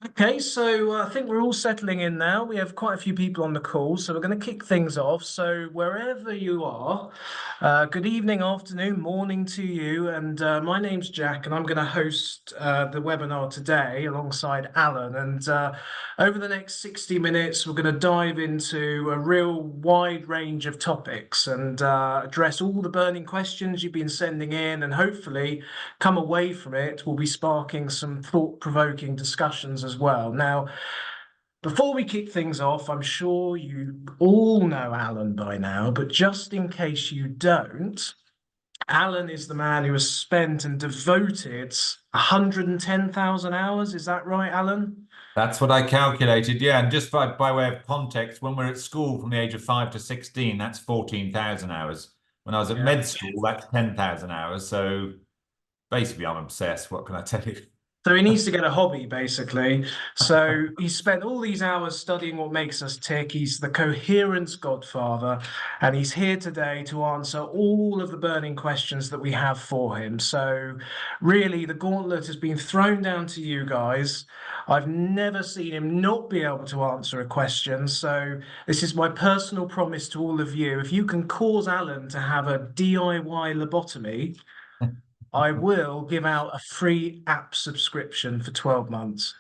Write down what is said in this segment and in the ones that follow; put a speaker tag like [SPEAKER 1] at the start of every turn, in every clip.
[SPEAKER 1] Okay, so I think we're all settling in now. We have quite a few people on the call, so we're going to kick things off. So wherever you are, good evening, afternoon, morning to you. And my name's Jack, and I'm going to host the webinar today alongside Alan. And over the next 60 minutes, we're going to dive into a real wide range of topics and address all the burning questions you've been sending in, and hopefully come away from it, we'll be sparking some thought-provoking discussions as well. Now, before we kick things off, I'm sure you all know Alan by now, but just in case you don't, Alan is the man who has spent and devoted 110,000 hours. Is that right, Alan?
[SPEAKER 2] That's what I calculated, yeah. And just by way of context, when we're at school from the age of 5 to 16, that's 14,000 hours. When I was at
[SPEAKER 1] Yeah.
[SPEAKER 2] med school, that's 10,000 hours. So basically, I'm obsessed. What can I tell you?
[SPEAKER 1] So he needs to get a hobby, basically. So he spent all these hours studying what makes us tick. He's the coherence godfather, and he's here today to answer all of the burning questions that we have for him. So really, the gauntlet has been thrown down to you guys. I've never seen him not be able to answer a question. So this is my personal promise to all of you. If you can cause Alan to have a DIY lobotomy, I will give out a free app subscription for 12 months.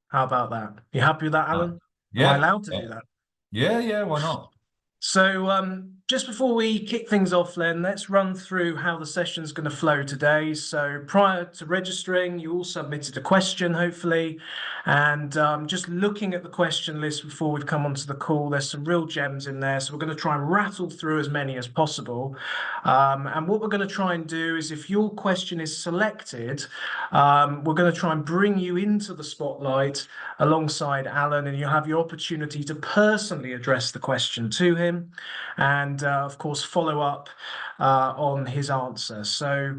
[SPEAKER 1] How about that? You happy with that, Alan? Am I
[SPEAKER 2] Yeah,
[SPEAKER 1] allowed to do that?
[SPEAKER 2] yeah, why not?
[SPEAKER 1] So, just before we kick things off, Len, let's run through how the session's going to flow today. So, prior to registering, you all submitted a question, hopefully. And just looking at the question list before we've come onto the call, there's some real gems in there. So, we're going to try and rattle through as many as possible. And what we're going to try and do is if your question is selected, we're going to try and bring you into the spotlight alongside Alan, and you'll have your opportunity to personally address the question to him and, of course, follow up on his answer. So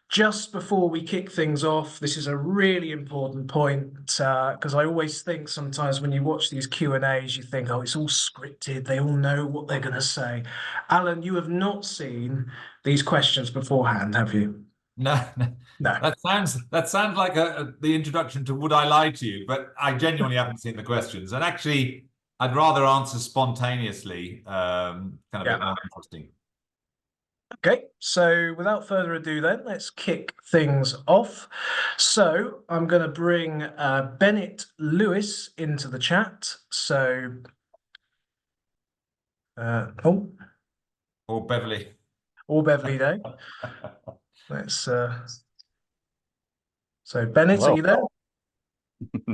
[SPEAKER 1] just before we kick things off, this is a really important point because I always think sometimes when you watch these Q&As, you think, oh, it's all scripted. They all know what they're going to say. Alan, you have not seen these questions beforehand, have you?
[SPEAKER 2] No, no.
[SPEAKER 1] No.
[SPEAKER 2] That sounds like the introduction to Would I Lie to You? But I genuinely haven't seen the questions. And actually, I'd rather answer spontaneously, kind of a bit
[SPEAKER 1] Yeah.
[SPEAKER 2] more interesting.
[SPEAKER 1] Okay, so without further ado, then let's kick things off. So I'm going to bring Bennett Lewis into the chat. So, oh,
[SPEAKER 2] Or Beverly.
[SPEAKER 1] or Beverly Day. Let's. So Bennett, are
[SPEAKER 3] Hello.
[SPEAKER 1] you there?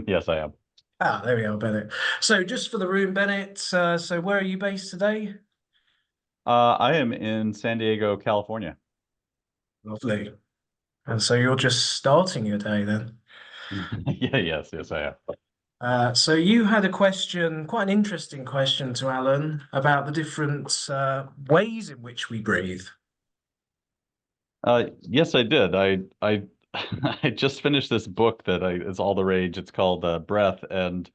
[SPEAKER 3] Yes, I am.
[SPEAKER 1] Ah, there we are, Bennett. So just for the room, Bennett. So where are you based today?
[SPEAKER 3] I am in San Diego, California.
[SPEAKER 1] Lovely. And so you're just starting your day then.
[SPEAKER 3] Yeah, yes, I am.
[SPEAKER 1] So you had a question, quite an interesting question to Alan about the different ways in which we breathe.
[SPEAKER 3] Yes, I did. I I just finished this book that is all the rage. It's called Breath, and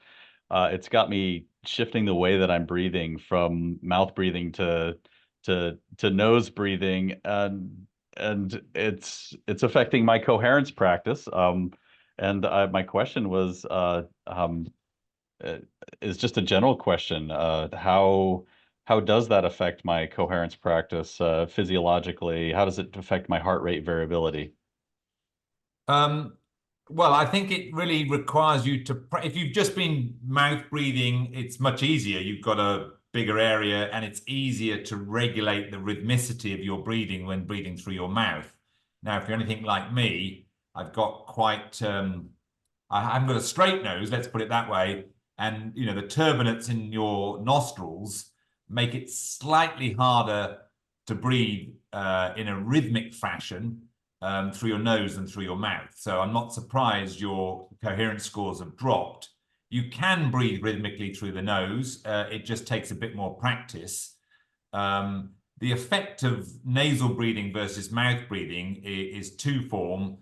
[SPEAKER 3] it's got me shifting the way that I'm breathing from mouth breathing to nose breathing, and it's affecting my coherence practice. And my question was uh, is just a general question. How does that affect my coherence practice physiologically? How does it affect my heart rate variability?
[SPEAKER 2] Um, well, I think it really requires you to, if you've just been mouth breathing, it's much easier. You've got a bigger area and it's easier to regulate the rhythmicity of your breathing when breathing through your mouth. Now, if you're anything like me, I've got quite, I haven't got a straight nose, let's put it that way. And, you know, the turbinates in your nostrils make it slightly harder to breathe in a rhythmic fashion through your nose and through your mouth. So I'm not surprised your coherence scores have dropped. You can breathe rhythmically through the nose. It just takes a bit more practice. The effect of nasal breathing versus mouth breathing is two-form.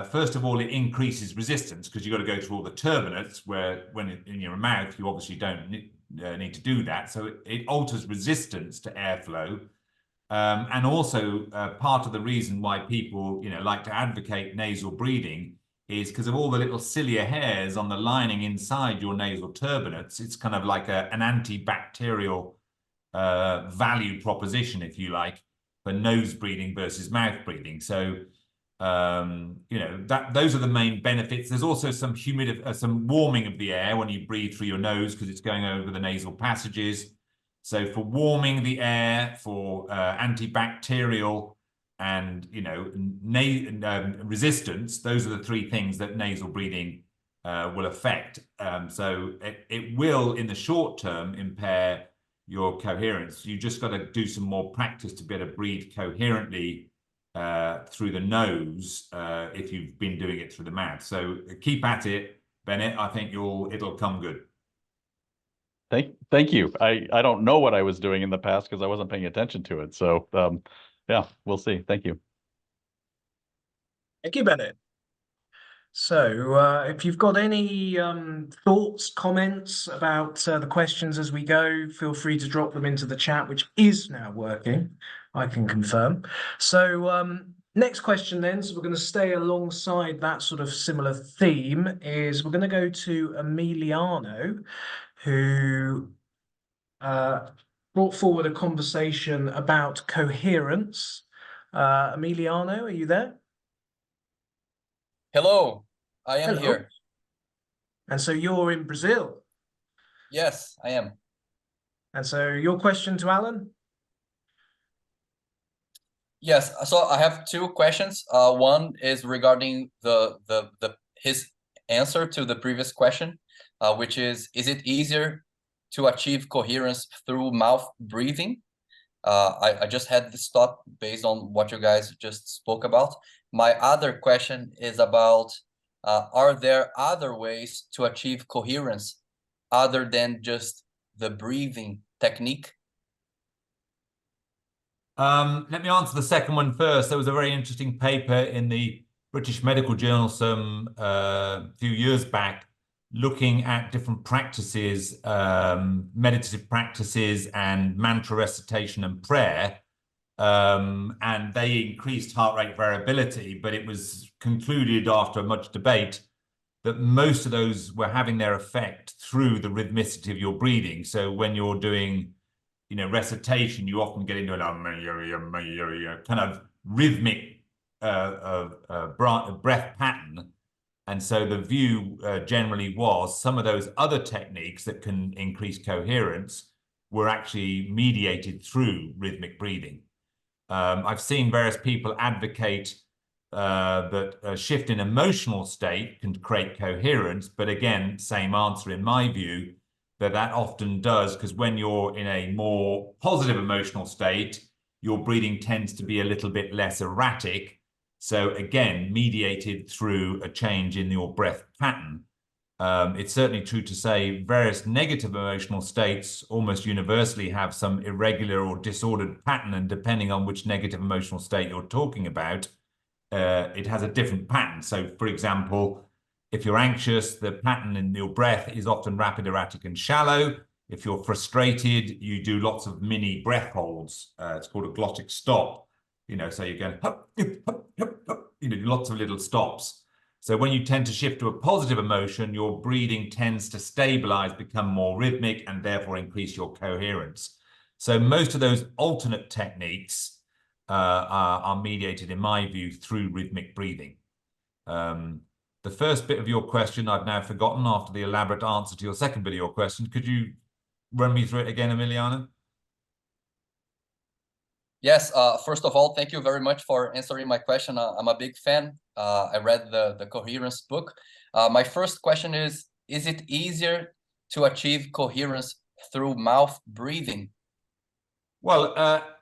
[SPEAKER 2] First of all, it increases resistance because you've got to go through all the turbinates where when in your mouth, you obviously don't need to do that. So it alters resistance to airflow. And also part of the reason why people, like to advocate nasal breathing is because of all the little cilia hairs on the lining inside your nasal turbinates. It's kind of like an antibacterial value proposition, if you like, for nose breathing versus mouth breathing. So, you know, those are the main benefits. There's also some some warming of the air when you breathe through your nose because it's going over the nasal passages. So for warming the air, for antibacterial and, you know, resistance, those are the three things that nasal breathing will affect. So it will, in the short term, impair your coherence. You just got to do some more practice to be able to breathe coherently through the nose if you've been doing it through the mouth. So keep at it, Bennett. I think it'll come good.
[SPEAKER 3] Thank you. I don't know what I was doing in the past because I wasn't paying attention to it. So yeah, we'll see. Thank you.
[SPEAKER 1] Thank you, Bennett. So if you've got any thoughts, comments about the questions as we go, feel free to drop them into the chat, which is now working, I can confirm. So next question then, so we're going to stay alongside that sort of similar theme, is we're going to go to Emiliano, who brought forward a conversation about coherence. Emiliano, are you there?
[SPEAKER 4] Hello, I am
[SPEAKER 1] Hello.
[SPEAKER 4] here.
[SPEAKER 1] And so you're in Brazil.
[SPEAKER 4] Yes, I am.
[SPEAKER 1] And so your question to Alan?
[SPEAKER 4] Yes, so I have two questions. One is regarding his answer to the previous question, which is it easier to achieve coherence through mouth breathing? I just had this thought based on what you guys just spoke about. My other question is about, are there other ways to achieve coherence other than just the breathing technique?
[SPEAKER 2] Let me answer the second one first. There was a very interesting paper in the British Medical Journal some few years back looking at different practices, meditative practices and mantra recitation and prayer. And they increased heart rate variability, but it was concluded after much debate that most of those were having their effect through the rhythmicity of your breathing. So when you're doing, you know, recitation, you often get into a kind of rhythmic breath pattern. And so the view generally was some of those other techniques that can increase coherence were actually mediated through rhythmic breathing. I've seen various people advocate that a shift in emotional state can create coherence, but again, same answer in my view, that often does, because when you're in a more positive emotional state, your breathing tends to be a little bit less erratic. So again, mediated through a change in your breath pattern. It's certainly true to say various negative emotional states almost universally have some irregular or disordered pattern, and depending on which negative emotional state you're talking about, it has a different pattern. So, for example, if you're anxious, the pattern in your breath is often rapid, erratic, and shallow. If you're frustrated, you do lots of mini breath holds. It's called a glottic stop. You know, so you're going, hup, hup, hup, hup, you know, lots of little stops. So when you tend to shift to a positive emotion, your breathing tends to stabilize, become more rhythmic, and therefore increase your coherence. So most of those alternate techniques are mediated, in my view, through rhythmic breathing. The first bit of your question I've now forgotten after the elaborate answer to your second bit of your question. Could you run me through it again, Emiliano?
[SPEAKER 4] Yes, first of all, thank you very much for answering my question. I'm a big fan. I read the Coherence book. My first question is it easier to achieve coherence through mouth breathing?
[SPEAKER 2] Well,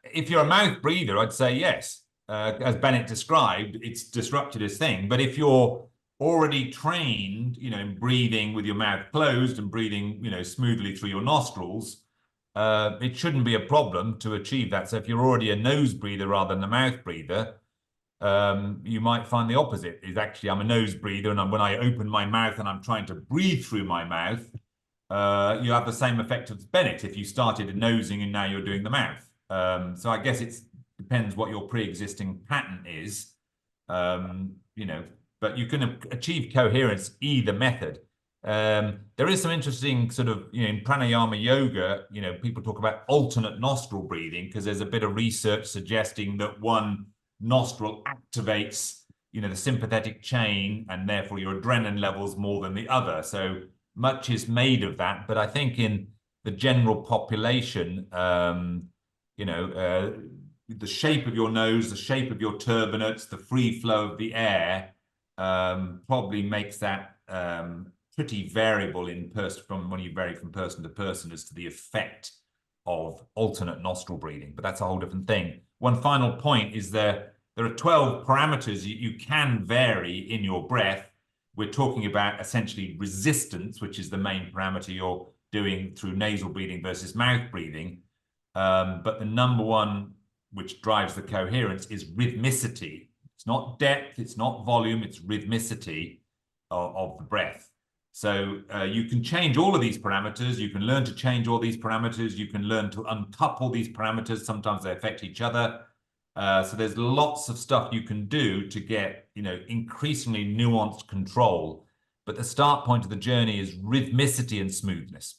[SPEAKER 2] if you're a mouth breather, I'd say yes. As Bennett described, it's disrupted his thing. But if you're already trained, you know, in breathing with your mouth closed and breathing, you know, smoothly through your nostrils, it shouldn't be a problem to achieve that. So if you're already a nose breather rather than a mouth breather, you might find the opposite. Is actually I'm a nose breather, and when I open my mouth and I'm trying to breathe through my mouth, you have the same effect as Bennett if you started nosing and now you're doing the mouth. So I guess it depends what your pre-existing pattern is. You know, but you can achieve coherence either method. There is some interesting sort of, in pranayama yoga, people talk about alternate nostril breathing because there's a bit of research suggesting that one nostril activates, the sympathetic chain and therefore your adrenaline levels more than the other. So much is made of that. But I think in the general population, the shape of your nose, the shape of your turbinates, the free flow of the air probably makes that pretty variable when you vary from person to person as to the effect of alternate nostril breathing. But that's a whole different thing. One final point is there are 12 parameters you can vary in your breath. We're talking about essentially resistance, which is the main parameter you're doing through nasal breathing versus mouth breathing. But the number one which drives the coherence is rhythmicity. It's not depth, it's not volume, it's rhythmicity of the breath. So you can change all of these parameters. You can learn to change all these parameters. You can learn to uncouple these parameters. Sometimes they affect each other. So there's lots of stuff you can do to get, increasingly nuanced control. But the start point of the journey is rhythmicity and smoothness.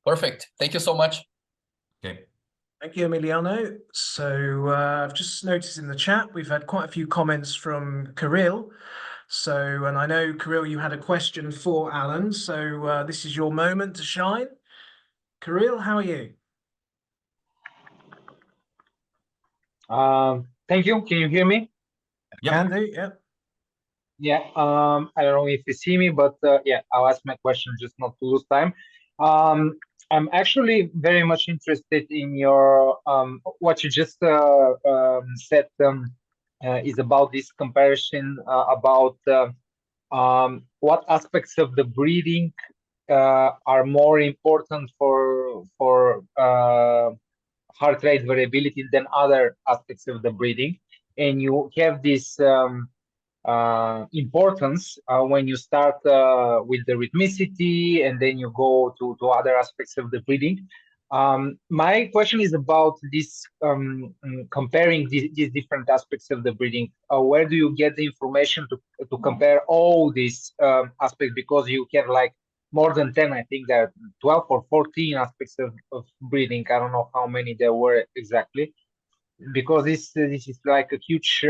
[SPEAKER 4] Perfect. Thank you so much.
[SPEAKER 2] Okay.
[SPEAKER 1] Thank you, Emiliano. So I've just noticed in the chat, we've had quite a few comments from Kirill. So, and I know, Kirill, you had a question for Alan. So this is your moment to shine. Kirill, how are you?
[SPEAKER 5] Thank you. Can you hear me?
[SPEAKER 2] Yep.
[SPEAKER 1] Can do, yeah.
[SPEAKER 5] Yeah. I don't know if you see me, but yeah, I'll ask my question just not to lose time. I'm actually very much interested in your what you just said is about this comparison about what aspects of the breathing are more important for heart rate variability than other aspects of the breathing, and you have this importance when you start with the rhythmicity and then you go to other aspects of the breathing. My question is about this comparing these different aspects of the breathing. Where do you get the information to compare all these aspects? Because you have like more than 10, I think there are 12 or 14 aspects of breathing. I don't know how many there were exactly, because this is like a huge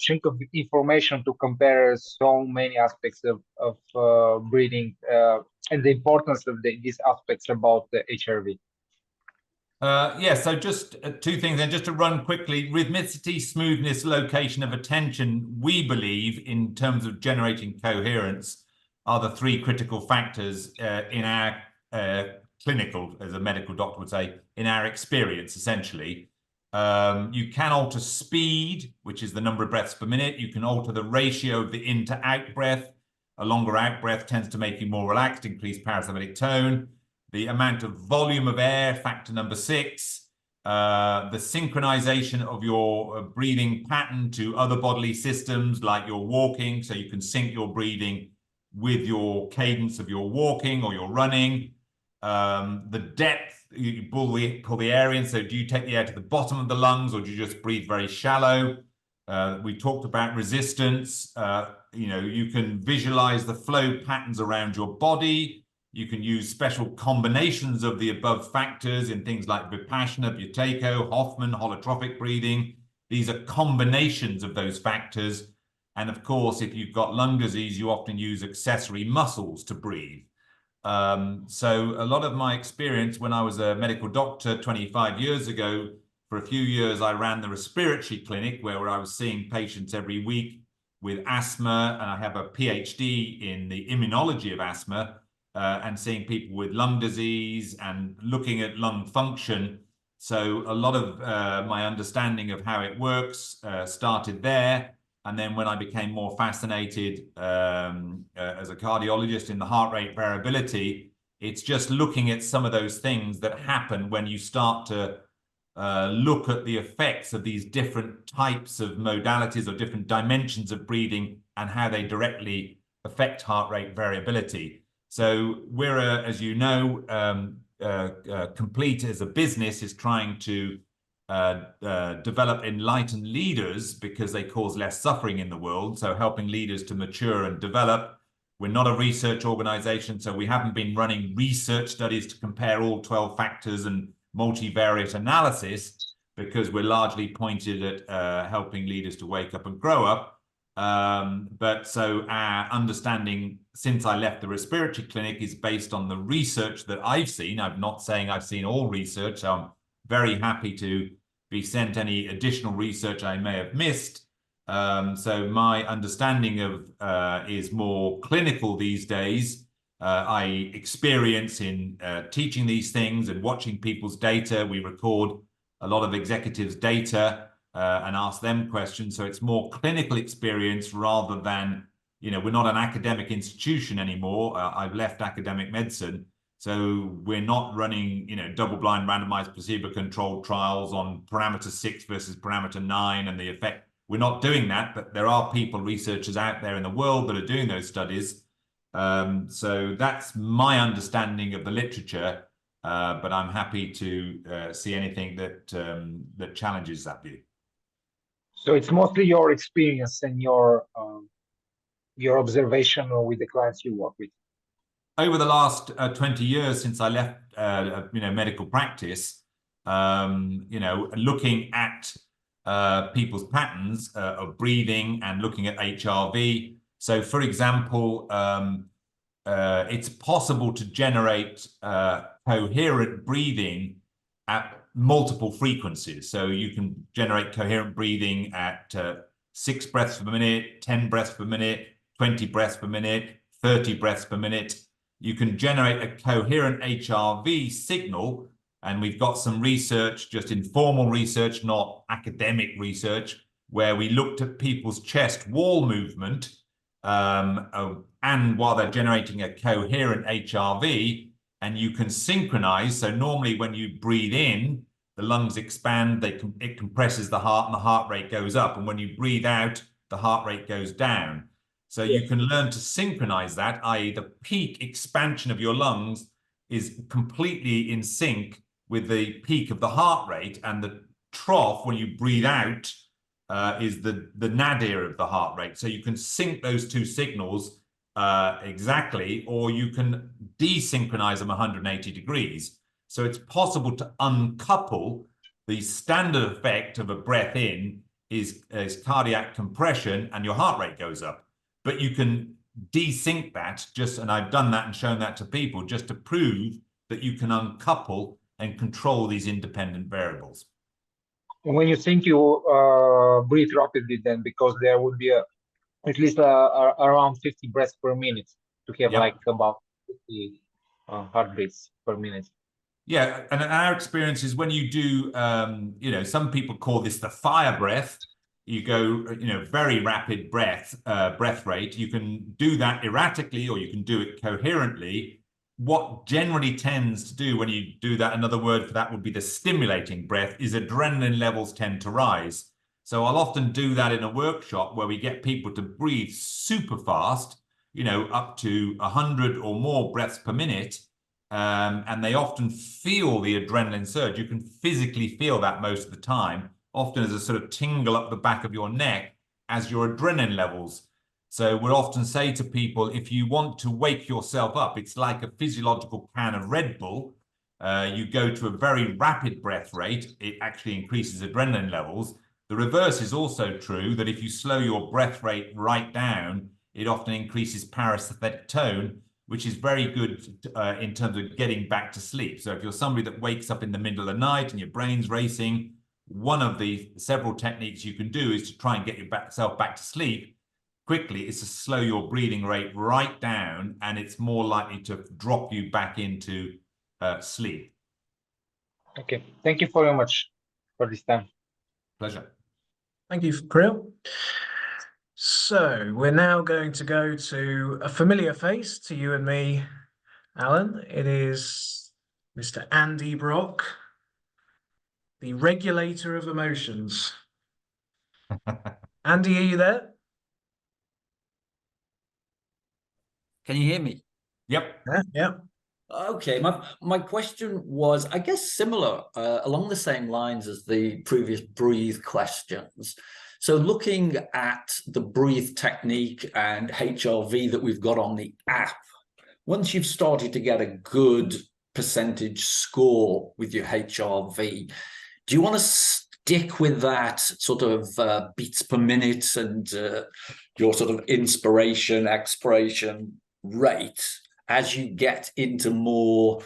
[SPEAKER 5] chunk of information to compare so many aspects of breathing and the importance of these aspects about the HRV.
[SPEAKER 2] Yeah, so just two things then, just to run quickly. Rhythmicity, smoothness, location of attention, we believe, in terms of generating coherence, are the three critical factors in our clinical, as a medical doctor would say, in our experience, essentially. You can alter speed, which is the number of breaths per minute. You can alter the ratio of the in to out breath. A longer out breath tends to make you more relaxed, increase parasympathetic tone. The amount of volume of air, factor number 6. The synchronization of your breathing pattern to other bodily systems, like your walking, so you can sync your breathing with your cadence of your walking or your running. The depth, you pull the air in, so do you take the air to the bottom of the lungs or do you just breathe very shallow? We talked about resistance. You can visualize the flow patterns around your body. You can use special combinations of the above factors in things like Vipassana, Buteyko, Hoffman, holotropic breathing. These are combinations of those factors. And of course, if you've got lung disease, you often use accessory muscles to breathe. So a lot of my experience when I was a medical doctor 25 years ago, for a few years, I ran the respiratory clinic where I was seeing patients every week with asthma, and I have a PhD in the immunology of asthma, and seeing people with lung disease and looking at lung function. So a lot of my understanding of how it works started there. And then when I became more fascinated as a cardiologist in the heart rate variability, it's just looking at some of those things that happen when you start to look at the effects of these different types of modalities or different dimensions of breathing and how they directly affect heart rate variability. So we're, as you know, Complete as a business is trying to develop enlightened leaders because they cause less suffering in the world. So helping leaders to mature and develop. We're not a research organization, so we haven't been running research studies to compare all 12 factors and multivariate analysis, because we're largely pointed at helping leaders to wake up and grow up. But so our understanding since I left the respiratory clinic is based on the research that I've seen. I'm not saying I've seen all research. So I'm very happy to be sent any additional research I may have missed. So my understanding of is more clinical these days. I experience in teaching these things and watching people's data. We record a lot of executives' data and ask them questions. So it's more clinical experience rather than, you know, we're not an academic institution anymore. I've left academic medicine. So we're not running, you know, double-blind randomized placebo-controlled trials on parameter 6 versus parameter 9 and the effect. We're not doing that, but there are people, researchers out there in the world that are doing those studies. So that's my understanding of the literature, but I'm happy to see anything that that challenges that view.
[SPEAKER 5] So it's mostly your experience and your observation with the clients you work with.
[SPEAKER 2] Over the last 20 years since I left, you know, medical practice, you know, looking at people's patterns of breathing and looking at HRV. So, for example, it's possible to generate coherent breathing at multiple frequencies. So you can generate coherent breathing at 6 breaths per minute, 10 breaths per minute, 20 breaths per minute, 30 breaths per minute. You can generate a coherent HRV signal, and we've got some research, just informal research, not academic research, where we looked at people's chest wall movement, and while they're generating a coherent HRV, and you can synchronize. So normally when you breathe in, the lungs expand, it compresses the heart, and the heart rate goes up. And when you breathe out, the heart rate goes down. So you can learn to synchronize that, i.e. the peak expansion of your lungs is completely in sync with the peak of the heart rate, and the trough when you breathe out is the nadir of the heart rate. So you can sync those two signals exactly, or you can desynchronize them 180 degrees. So it's possible to uncouple the standard effect of a breath in is cardiac compression and your heart rate goes up. But you can desync that and I've done that and shown that to people just to prove that you can uncouple and control these independent variables.
[SPEAKER 5] When you think you breathe rapidly, then because there would be at least around 50 breaths per minute to have like about 50 heartbeats per minute.
[SPEAKER 2] Yeah, and our experience is when you do, you know, some people call this the fire breath. You go, you know, very rapid breath rate. You can do that erratically or you can do it coherently. What generally tends to do when you do that, another word for that would be the stimulating breath, is adrenaline levels tend to rise. So I'll often do that in a workshop where we get people to breathe super fast, you know, up to 100 or more breaths per minute. And they often feel the adrenaline surge. You can physically feel that most of the time, often as a sort of tingle up the back of your neck as your adrenaline levels. So we'll often say to people, if you want to wake yourself up, it's like a physiological can of Red Bull. You go to a very rapid breath rate, it actually increases adrenaline levels. The reverse is also true, that if you slow your breath rate right down, it often increases parasympathetic tone, which is very good in terms of getting back to sleep. So if you're somebody that wakes up in the middle of the night and your brain's racing, one of the several techniques you can do is to try and get yourself back to sleep quickly, is to slow your breathing rate right down, and it's more likely to drop you back into sleep.
[SPEAKER 5] Okay, thank you very much for this time.
[SPEAKER 2] Pleasure.
[SPEAKER 1] Thank you, Krill. So we're now going to go to a familiar face to you and me, Alan. It is Mr. Andy Brock, the regulator of emotions. Andy, are you there?
[SPEAKER 6] Can you hear me?
[SPEAKER 2] Yep.
[SPEAKER 1] Yeah.
[SPEAKER 6] Okay, my question was, I guess, similar, along the same lines as the previous breathe questions. So looking at the breathe technique and HRV that we've got on the app, once you've started to get a good percentage score with your HRV, do you want to stick with that sort of beats per minute and your sort of inspiration, expiration rate as you get into more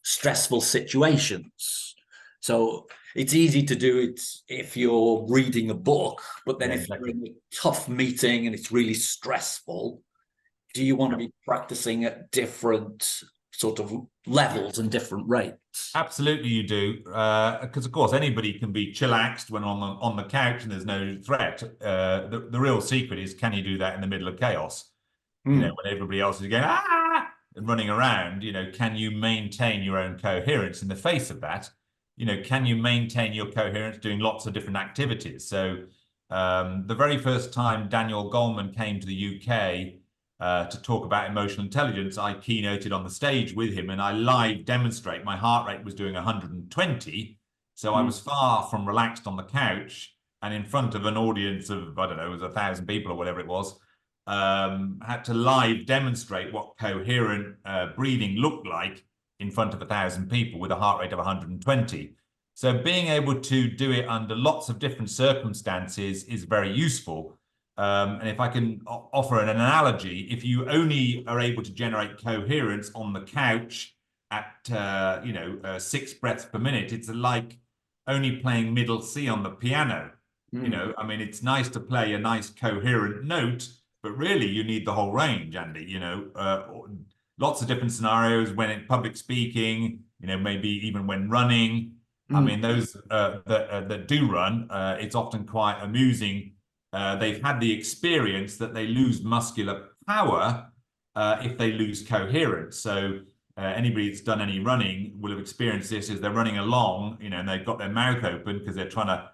[SPEAKER 6] stressful situations? So it's easy to do it if you're reading a book, but then if you're in a tough meeting and it's really stressful, do you want to be practicing at different sort of levels and different rates?
[SPEAKER 2] Absolutely, you do, because of course anybody can be chillaxed when on the couch and there's no threat. The real secret is, can you do that in the middle of chaos? You know, when everybody else is going and running around. You know, can you maintain your own coherence in the face of that? You know, can you maintain your coherence doing lots of different activities? So the very first time Daniel Goleman came to the UK to talk about emotional intelligence, I keynoted on the stage with him and I live demonstrate. My heart rate was doing 120. So I was far from relaxed on the couch and in front of an audience of, I don't know, it was 1,000 people or whatever it was, had to live demonstrate what coherent breathing looked like in front of 1,000 people with a heart rate of 120. So being able to do it under lots of different circumstances is very useful. And if I can offer an analogy, if you only are able to generate coherence on the couch at 6 breaths per minute, it's like only playing middle C on the piano. You know, I mean, it's nice to play a nice coherent note, but really you need the whole range, Andy. You know, lots of different scenarios when in public speaking, you know, maybe even when running. I mean, those that do run, it's often quite amusing. They've had the experience that they lose muscular power if they lose coherence. So anybody that's done any running will have experienced this as they're running along, you know, and they've got their mouth open because they're trying to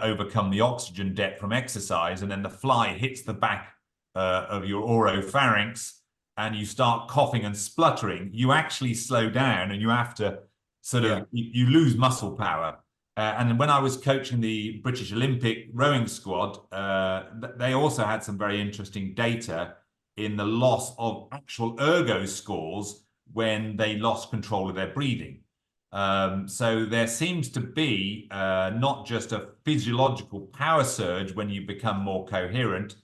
[SPEAKER 2] overcome the oxygen debt from exercise, and then the fly hits the back of your oropharynx and you start coughing and spluttering. You actually slow down and you have to sort of, you lose muscle power. And when I was coaching the British Olympic rowing squad, they also had some very interesting data in the loss of actual ergo scores when they lost control of their breathing. So there seems to be not just a physiological power surge when you become more coherent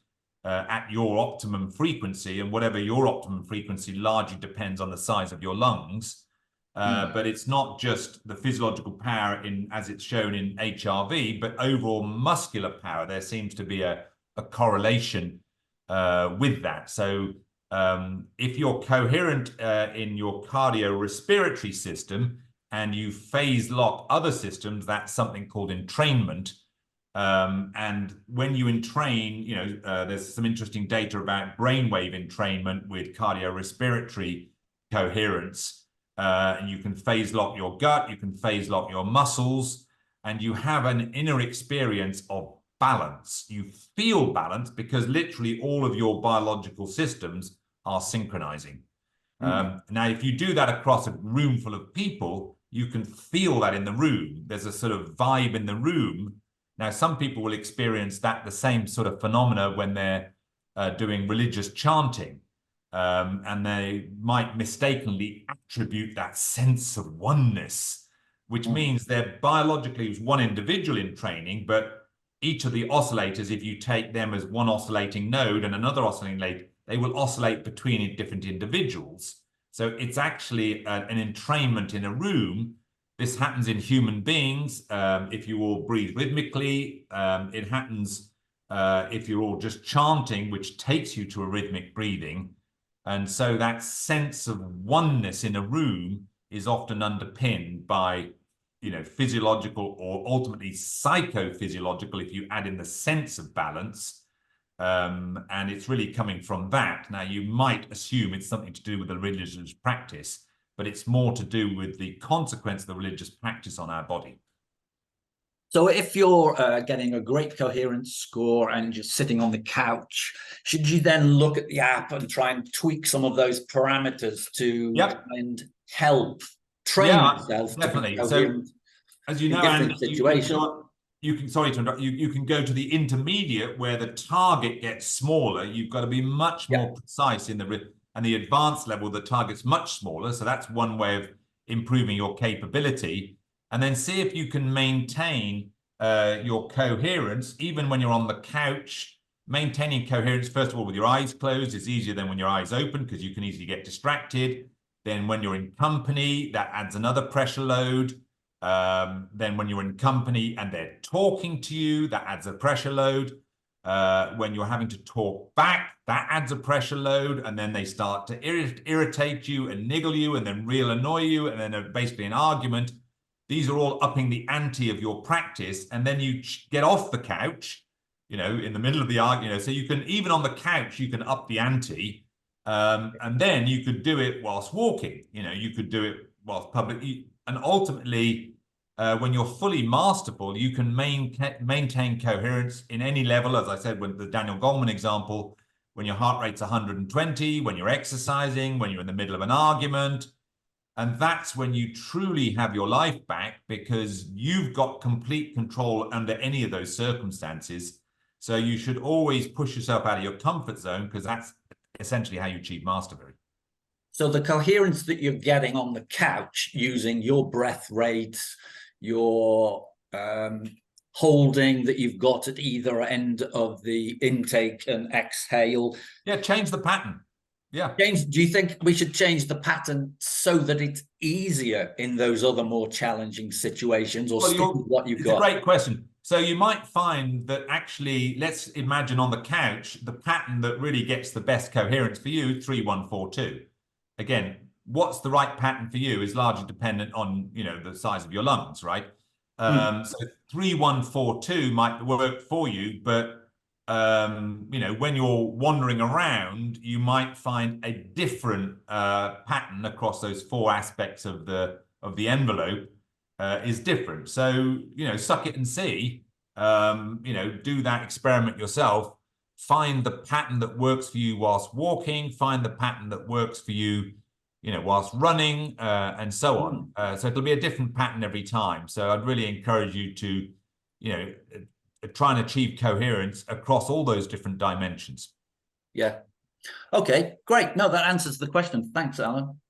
[SPEAKER 2] at your optimum frequency, and whatever your optimum frequency largely depends on the size of your lungs. But it's not just the physiological power as it's shown in HRV, but overall muscular power. There seems to be a correlation with that. So if you're coherent in your cardiorespiratory system and you phase lock other systems, that's something called entrainment. And when you entrain, you know, there's some interesting data about brainwave entrainment with cardiorespiratory coherence. You can phase lock your gut, you can phase lock your muscles, and you have an inner experience of balance. You feel balance because literally all of your biological systems are synchronizing. Now, if you do that across a room full of people, you can feel that in the room. There's a sort of vibe in the room. Now, some people will experience that, the same sort of phenomena when they're doing religious chanting. And they might mistakenly attribute that sense of oneness, which means they're biologically one individual in training, but each of the oscillators, if you take them as one oscillating node and another oscillating node, they will oscillate between different individuals. So it's actually an entrainment in a room. This happens in human beings. If you all breathe rhythmically, it happens if you're all just chanting, which takes you to a rhythmic breathing. And so that sense of oneness in a room is often underpinned by, you know, physiological or ultimately psychophysiological, if you add in the sense of balance. And it's really coming from that. Now, you might assume it's something to do with the religious practice, but it's more to do with the consequence of the religious practice on our body.
[SPEAKER 6] So if you're getting a great coherence score and you're sitting on the couch, should you then look at the app and try and tweak some of those parameters to and help train yourself
[SPEAKER 2] definitely.
[SPEAKER 6] to be coherent
[SPEAKER 2] as you
[SPEAKER 6] in
[SPEAKER 2] know,
[SPEAKER 6] different
[SPEAKER 2] and
[SPEAKER 6] situations?
[SPEAKER 2] you can, sorry to interrupt, you can go to the intermediate where the target gets smaller. You've got to be much more precise in the advanced level, the target's much smaller. So that's one way of improving your capability. And then see if you can maintain your coherence, even when you're on the couch. Maintaining coherence, first of all, with your eyes closed is easier than when your eyes open, because you can easily get distracted. Then when you're in company, that adds another pressure load. Then when you're in company and they're talking to you, that adds a pressure load. When you're having to talk back, that adds a pressure load. And then they start to irritate you and niggle you and then real annoy you. And then basically an argument. These are all upping the ante of your practice. And then you get off the couch, you know, in the middle of the argument. So you can, even on the couch, you can up the ante. And then you could do it whilst walking, you know, you could do it whilst public. And ultimately, when you're fully masterful, you can maintain coherence in any level. As I said, with the Daniel Goleman example, when your heart rate's 120, when you're exercising, when you're in the middle of an argument. And that's when you truly have your life back, because you've got complete control under any of those circumstances. So you should always push yourself out of your comfort zone, because that's essentially how you achieve mastery.
[SPEAKER 6] So the coherence that you're getting on the couch using your breath rates, your holding that you've got at either end of the intake and exhale.
[SPEAKER 2] Yeah, change the pattern. Yeah.
[SPEAKER 6] James, do you think we should change the pattern so that it's easier in those other more challenging situations, or stick with what you've got?
[SPEAKER 2] It's a great question. So you might find that actually, let's imagine on the couch, the pattern that really gets the best coherence for you, 3-1-4-2. Again, what's the right pattern for you is largely dependent on, you know, the size of your lungs, right? So 3-1-4-2 might work for you, but you know, when you're wandering around, you might find a different pattern across those four aspects of the envelope is different. So, you know, suck it and see. You know, do that experiment yourself. Find the pattern that works for you whilst walking. Find the pattern that works for you, you know, whilst running, and so on. So it'll be a different pattern every time. So I'd really encourage you to, you know, try and achieve coherence across all those different dimensions.
[SPEAKER 6] Yeah. Okay, great. No, that answers the question. Thanks, Alan.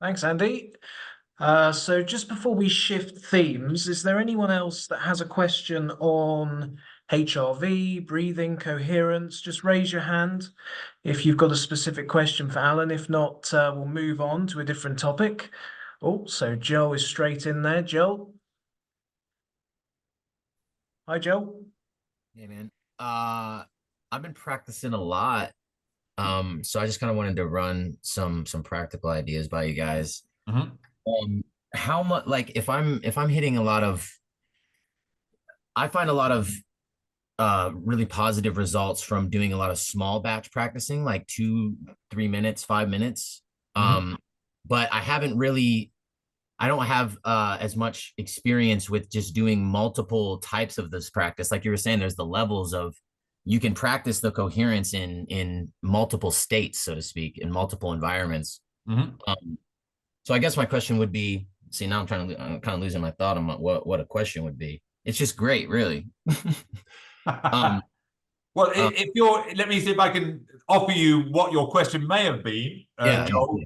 [SPEAKER 1] Thanks, Andy. So just before we shift themes, is there anyone else that has a question on HRV, breathing, coherence? Just raise your hand if you've got a specific question for Alan. If not, we'll move on to a different topic. Oh, so Joe is straight in there. Joe? Hi, Joe.
[SPEAKER 7] Hey, man. I've been practicing a lot. So I just kind of wanted to run some practical ideas by you guys. How much, like, if I'm hitting a lot of, I find a lot of really positive results from doing a lot of small batch practicing, like 2-3 minutes, 5 minutes. But I don't have as much experience with just doing multiple types of this practice. Like you were saying, there's the levels of, you can practice the coherence in multiple states, so to speak, in multiple environments. So I guess my question would be, see, now I'm kind of losing my thought on what a question would be. It's just great, really.
[SPEAKER 2] Well, if you're, let me see if I can offer you what your question may have been, Joel,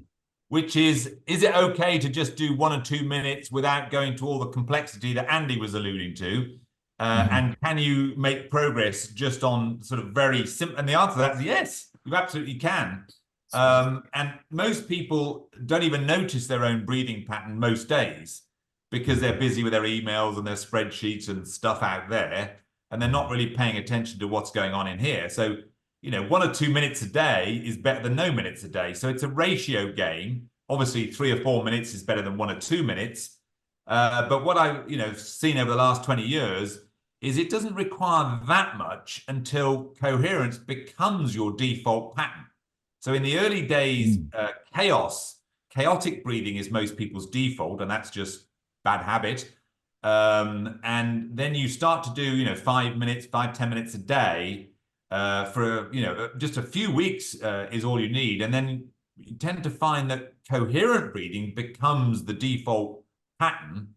[SPEAKER 2] which is it okay to just do 1 or 2 minutes without going to all the complexity that Andy was alluding to? And can you make progress just on sort of very simple? And the answer to that is yes, you absolutely can. And most people don't even notice their own breathing pattern most days, because they're busy with their emails and their spreadsheets and stuff out there, and they're not really paying attention to what's going on in here. So, you know, 1 or 2 minutes a day is better than no minutes a day. So it's a ratio game. Obviously, 3 or 4 minutes is better than 1 or 2 minutes. But what I've, you know, seen over the last 20 years is it doesn't require that much until coherence becomes your default pattern. So in the early days, chaotic breathing is most people's default, and that's just bad habit. And then you start to do, you know, 5 minutes, 5-10 minutes a day for, you know, just a few weeks is all you need. And then you tend to find that coherent breathing becomes the default pattern.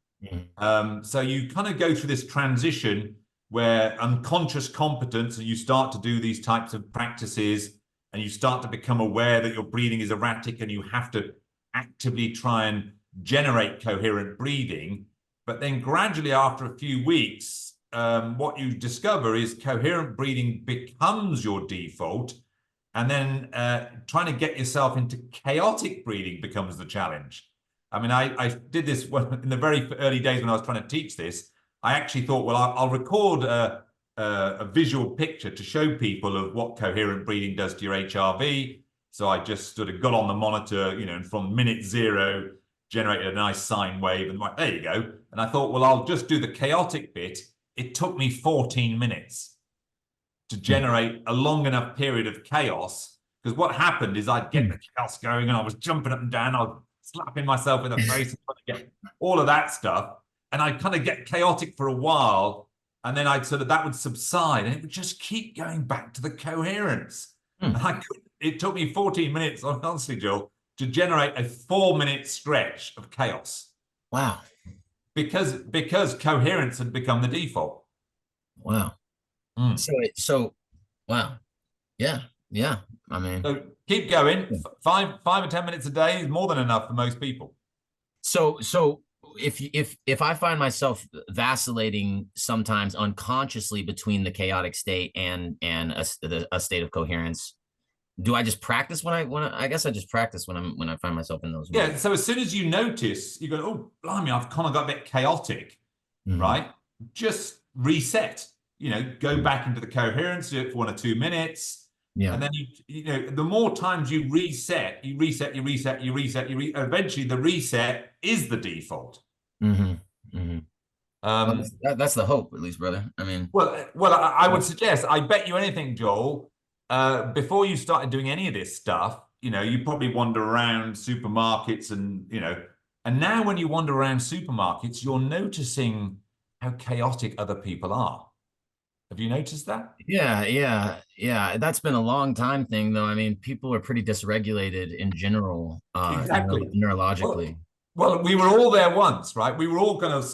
[SPEAKER 2] So you kind of go through this transition where unconscious competence, and you start to do these types of practices, and you start to become aware that your breathing is erratic and you have to actively try and generate coherent breathing. But then gradually after a few weeks, what you discover is coherent breathing becomes your default. And then trying to get yourself into chaotic breathing becomes the challenge. I mean, I did this in the very early days when I was trying to teach this. I actually thought, well, I'll record a visual picture to show people of what coherent breathing does to your HRV. So I just sort of got on the monitor, you know, and from minute 0, generated a nice sine wave, and like, there you go. And I thought, well, I'll just do the chaotic bit. It took me 14 minutes to generate a long enough period of chaos, because what happened is I'd get the chaos going and I was jumping up and down, I was slapping myself in the face and trying to get all of that stuff, and I'd kind of get chaotic for a while, and then I'd that would subside, and it would just keep going back to the coherence. And it took me 14 minutes, honestly, Joel, to generate a 4-minute stretch of chaos.
[SPEAKER 7] Wow.
[SPEAKER 2] Because coherence had become the default.
[SPEAKER 7] Wow. So wow. Yeah. I mean,
[SPEAKER 2] so keep going. 5 or 10 minutes a day is more than enough for most people.
[SPEAKER 7] So if I find myself vacillating sometimes unconsciously between the chaotic state and a state of coherence, do I just practice I guess I just practice when I find myself in those moments.
[SPEAKER 2] Yeah. So as soon as you notice, you go, oh, blimey, I've kind of got a bit chaotic, right? Just reset. You know, go back into the coherence, do it for 1 or 2 minutes. Yeah. And then you know, the more times you reset, eventually the reset is the default.
[SPEAKER 7] That's the hope, at least, brother. I mean,
[SPEAKER 2] well, I would suggest, I bet you anything, Joel, before you started doing any of this stuff, you know, you probably wander around supermarkets and, you know, and now when you wander around supermarkets, you're noticing how chaotic other people are. Have you noticed that?
[SPEAKER 7] Yeah. That's been a long time thing, though. I mean, people are pretty dysregulated in general,
[SPEAKER 2] exactly.
[SPEAKER 7] Neurologically.
[SPEAKER 2] Well, we were all there once, right? We were all kind of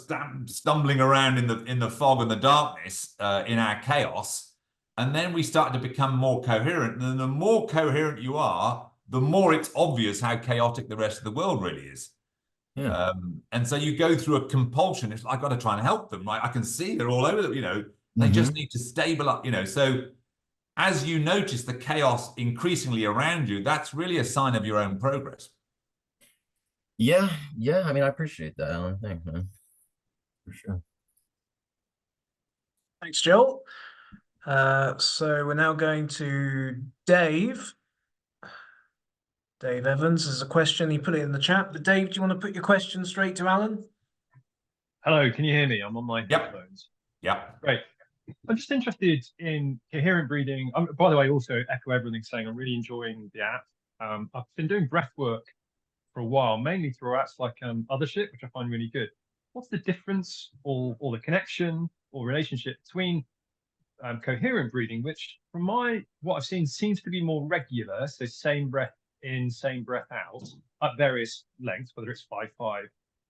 [SPEAKER 2] stumbling around in the fog and the darkness, in our chaos, and then we started to become more coherent. And the more coherent you are, the more it's obvious how chaotic the rest of the world really is. Yeah. And so you go through a compulsion. It's like, I've got to try and help them, right? I can see they're all over, you know. They just need to stabilize, you know. So as you notice the chaos increasingly around you, that's really a sign of your own progress.
[SPEAKER 7] Yeah. I mean, I appreciate that, Alan. Thanks, man. For sure.
[SPEAKER 1] Thanks, Joel. So we're now going to Dave. Dave Evans has a question. He put it in the chat. But Dave, do you want to put your question straight to Alan?
[SPEAKER 8] Hello, can you hear me? I'm on my headphones.
[SPEAKER 2] Yep.
[SPEAKER 8] Great. I'm just interested in coherent breathing. By the way, also echo everything saying I'm really enjoying the app. I've been doing breath work for a while, mainly through apps like Othership, which I find really good. What's the difference or the connection or relationship between coherent breathing, which from what I've seen seems to be more regular, so same breath in, same breath out at various lengths, whether it's 5-5,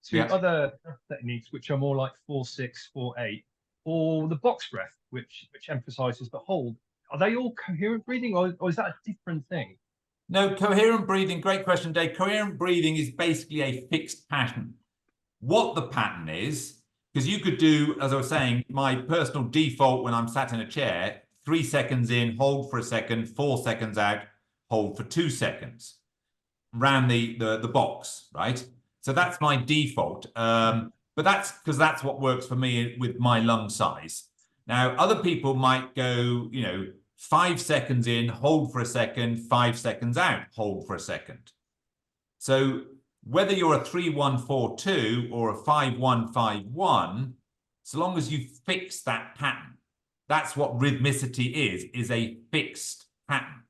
[SPEAKER 8] to other techniques which are more like 4-6, 4-8, or the box breath, which emphasizes the hold. Are they all coherent breathing, or is that a different thing?
[SPEAKER 2] No, coherent breathing, great question, Dave. Coherent breathing is basically a fixed pattern. What the pattern is, because you could do, as I was saying, my personal default when I'm sat in a chair, 3 seconds in, hold for a second, 4 seconds out, hold for 2 seconds, around the box, right? So that's my default. But that's because that's what works for me with my lung size. Now, other people might go, you know, 5 seconds in, hold for a second, 5 seconds out, hold for a second. So whether you're a 3-1-4-2 or a 5-1-5-1, so long as you fix that pattern, that's what rhythmicity is a fixed pattern.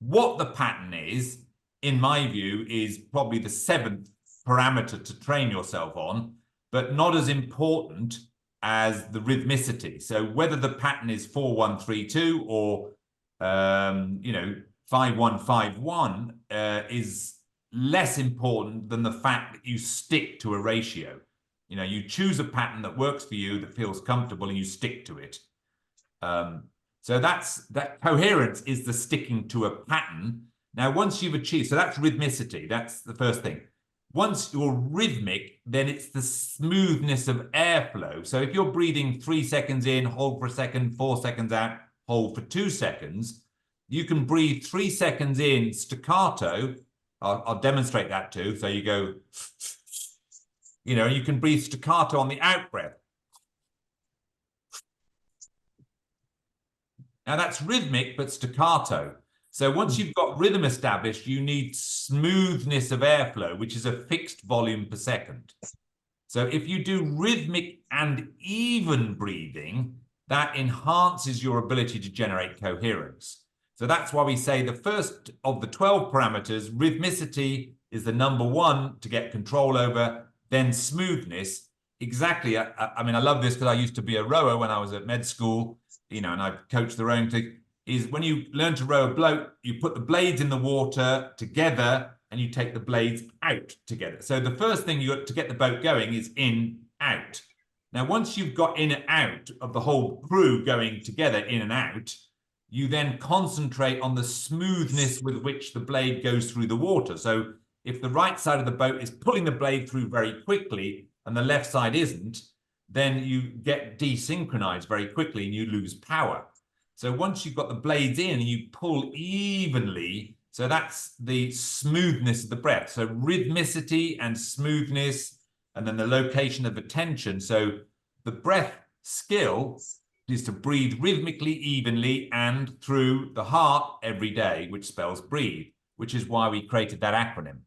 [SPEAKER 2] What the pattern is, in my view, is probably the 7th parameter to train yourself on, but not as important as the rhythmicity. So whether the pattern is 4-1-3-2 or you know, 5-1-5-1 is less important than the fact that you stick to a ratio. You know, you choose a pattern that works for you, that feels comfortable, and you stick to it. So that coherence is the sticking to a pattern. Now, once you've achieved, so that's rhythmicity. That's the first thing. Once you're rhythmic, then it's the smoothness of airflow. So if you're breathing 3 seconds in, hold for a second, 4 seconds out, hold for 2 seconds, you can breathe 3 seconds in staccato. I'll demonstrate that too. So you go, you know, you can breathe staccato on the out breath. Now that's rhythmic, but staccato. So once you've got rhythm established, you need smoothness of airflow, which is a fixed volume per second. So if you do rhythmic and even breathing, that enhances your ability to generate coherence. So that's why we say the first of the 12 parameters, rhythmicity is the number one to get control over, then smoothness. Exactly. I mean, I love this because I used to be a rower when I was at med school, you know, and I've coached the rowing thing, is when you learn to row a boat, you put the blades in the water together and you take the blades out together. So the first thing you got to get the boat going is in, out. Now, once you've got in and out of the whole crew going together in and out, you then concentrate on the smoothness with which the blade goes through the water. So if the right side of the boat is pulling the blade through very quickly and the left side isn't, then you get desynchronized very quickly and you lose power. So once you've got the blades in and you pull evenly, so that's the smoothness of the breath. So rhythmicity and smoothness, and then the location of attention. So the breath skill is to breathe rhythmically, evenly, and through the heart every day, which spells breathe, which is why we created that acronym.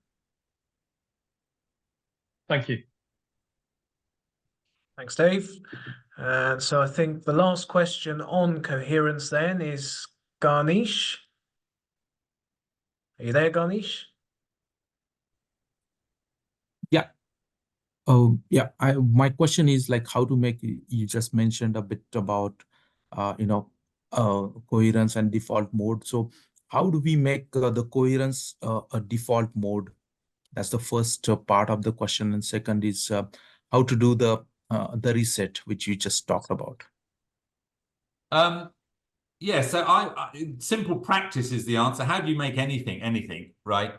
[SPEAKER 8] Thank you.
[SPEAKER 1] Thanks, Dave. So I think the last question on coherence then is Garnish. Are you there, Garnish?
[SPEAKER 9] Yeah. Yeah. My question is like how to make, you just mentioned a bit about, coherence and default mode. So how do we make the coherence a default mode? That's the first part of the question. And second is how to do the reset, which you just talked about.
[SPEAKER 2] Yeah, so simple practice is the answer. How do you make anything, right?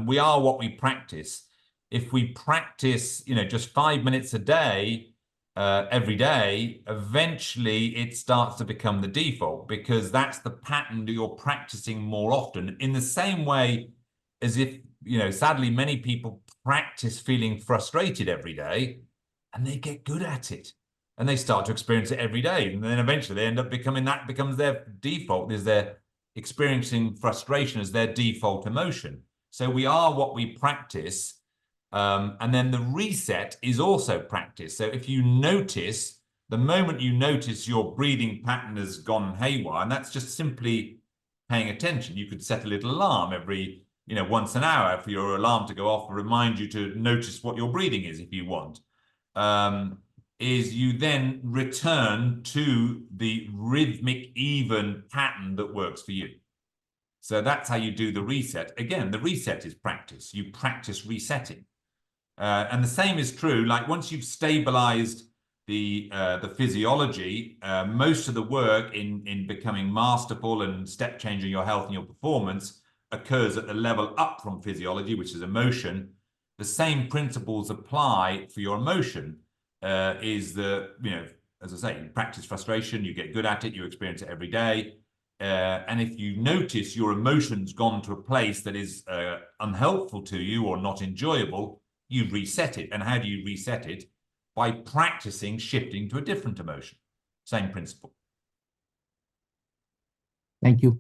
[SPEAKER 2] We are what we practice. If we practice, you know, just 5 minutes a day, every day, eventually it starts to become the default because that's the pattern that you're practicing more often. In the same way as if, you know, sadly, many people practice feeling frustrated every day and they get good at it. And they start to experience it every day. And then eventually they end up becoming, that becomes their default, is they're experiencing frustration as their default emotion. So we are what we practice. And then the reset is also practice. So if you notice, the moment you notice your breathing pattern has gone haywire, and that's just simply paying attention. You could set a little alarm every, you know, once an hour for your alarm to go off and remind you to notice what your breathing is if you want. Is you then return to the rhythmic, even pattern that works for you. So that's how you do the reset. Again, the reset is practice. You practice resetting. And the same is true, like once you've stabilized the physiology, most of the work in becoming masterful and step changing your health and your performance occurs at the level up from physiology, which is emotion. The same principles apply for your emotion. Is the, you know, as I say, you practice frustration, you get good at it, you experience it every day. And if you notice your emotions gone to a place that is unhelpful to you or not enjoyable, you reset it. And how do you reset it? By practicing shifting to a different emotion. Same principle.
[SPEAKER 9] Thank you.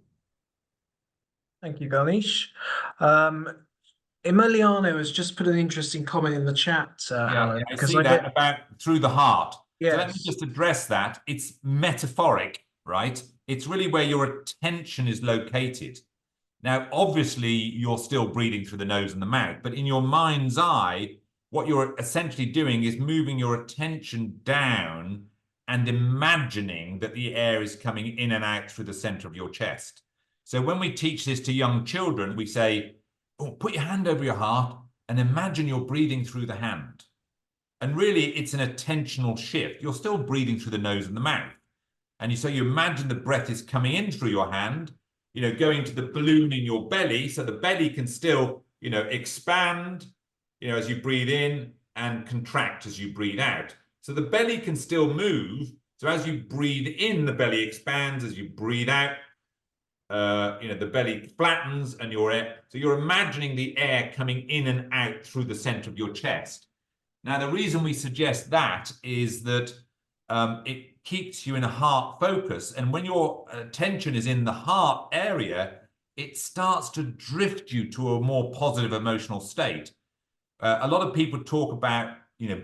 [SPEAKER 1] Thank you, Ganesh. Emiliano has just put an interesting comment in the chat.
[SPEAKER 2] Yeah, I see that about through the heart.
[SPEAKER 1] Yes.
[SPEAKER 2] So let me just address that. It's metaphoric, right? It's really where your attention is located. Now, obviously, you're still breathing through the nose and the mouth, but in your mind's eye, what you're essentially doing is moving your attention down and imagining that the air is coming in and out through the center of your chest. So when we teach this to young children, we say, put your hand over your heart and imagine you're breathing through the hand. And really, it's an attentional shift. You're still breathing through the nose and the mouth. And so you imagine the breath is coming in through your hand, going to the balloon in your belly. So the belly can still, expand, as you breathe in, and contract as you breathe out. So the belly can still move. So as you breathe in, the belly expands. As you breathe out, the belly flattens, and so you're imagining the air coming in and out through the center of your chest. Now, the reason we suggest that is that it keeps you in a heart focus. And when your attention is in the heart area, it starts to drift you to a more positive emotional state. A lot of people talk about,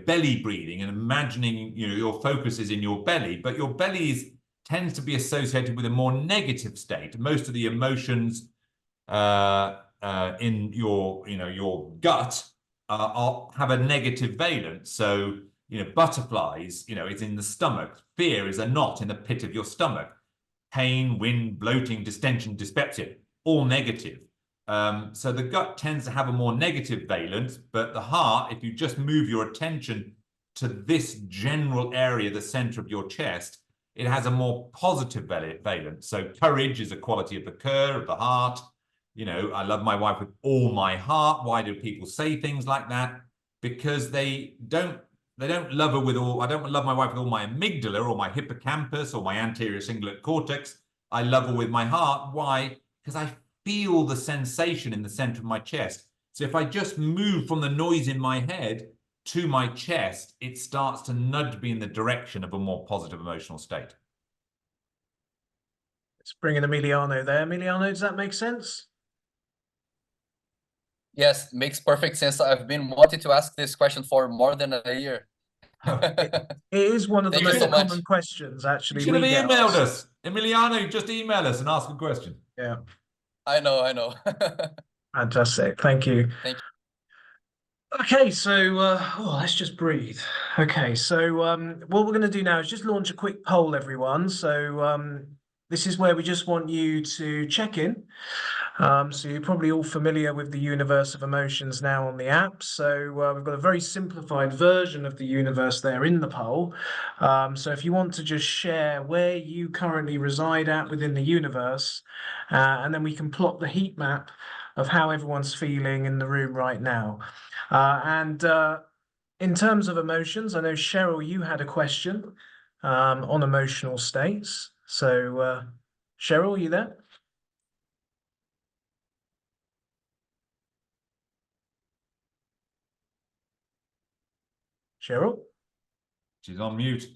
[SPEAKER 2] belly breathing and imagining, your focus is in your belly, but your belly tends to be associated with a more negative state. Most of the emotions in your gut have a negative valence. So, butterflies, it's in the stomach. Fear is a knot in the pit of your stomach. Pain, wind, bloating, distension, dyspepsia, all negative. So the gut tends to have a more negative valence, but the heart, if you just move your attention to this general area, the center of your chest, it has a more positive valence. So courage is a quality of the cur, of the heart. I love my wife with all my heart. Why do people say things like that? Because they don't love her with all, I don't love my wife with all my amygdala or my hippocampus or my anterior cingulate cortex. I love her with my heart. Why? Because I feel the sensation in the center of my chest. So if I just move from the noise in my head to my chest, it starts to nudge me in the direction of a more positive emotional state.
[SPEAKER 1] Let's bring in Emiliano there. Emiliano, does that make sense?
[SPEAKER 4] Yes, makes perfect sense. I've been wanting to ask this question for more than a year.
[SPEAKER 1] It is one of the most common questions, actually.
[SPEAKER 2] You should have emailed us. Emiliano, just email us and ask a question.
[SPEAKER 1] Yeah.
[SPEAKER 4] I know.
[SPEAKER 1] Fantastic. Thank you.
[SPEAKER 4] Thank you.
[SPEAKER 1] Okay, so let's just breathe. Okay, so what we're going to do now is just launch a quick poll, everyone. So this is where we just want you to check in. So you're probably all familiar with the universe of emotions now on the app. So we've got a very simplified version of the universe there in the poll. So if you want to just share where you currently reside at within the universe, and then we can plot the heat map of how everyone's feeling in the room right now. And in terms of emotions, I know, Cheryl, you had a question on emotional states. So Cheryl, are you there? Cheryl?
[SPEAKER 2] She's on mute.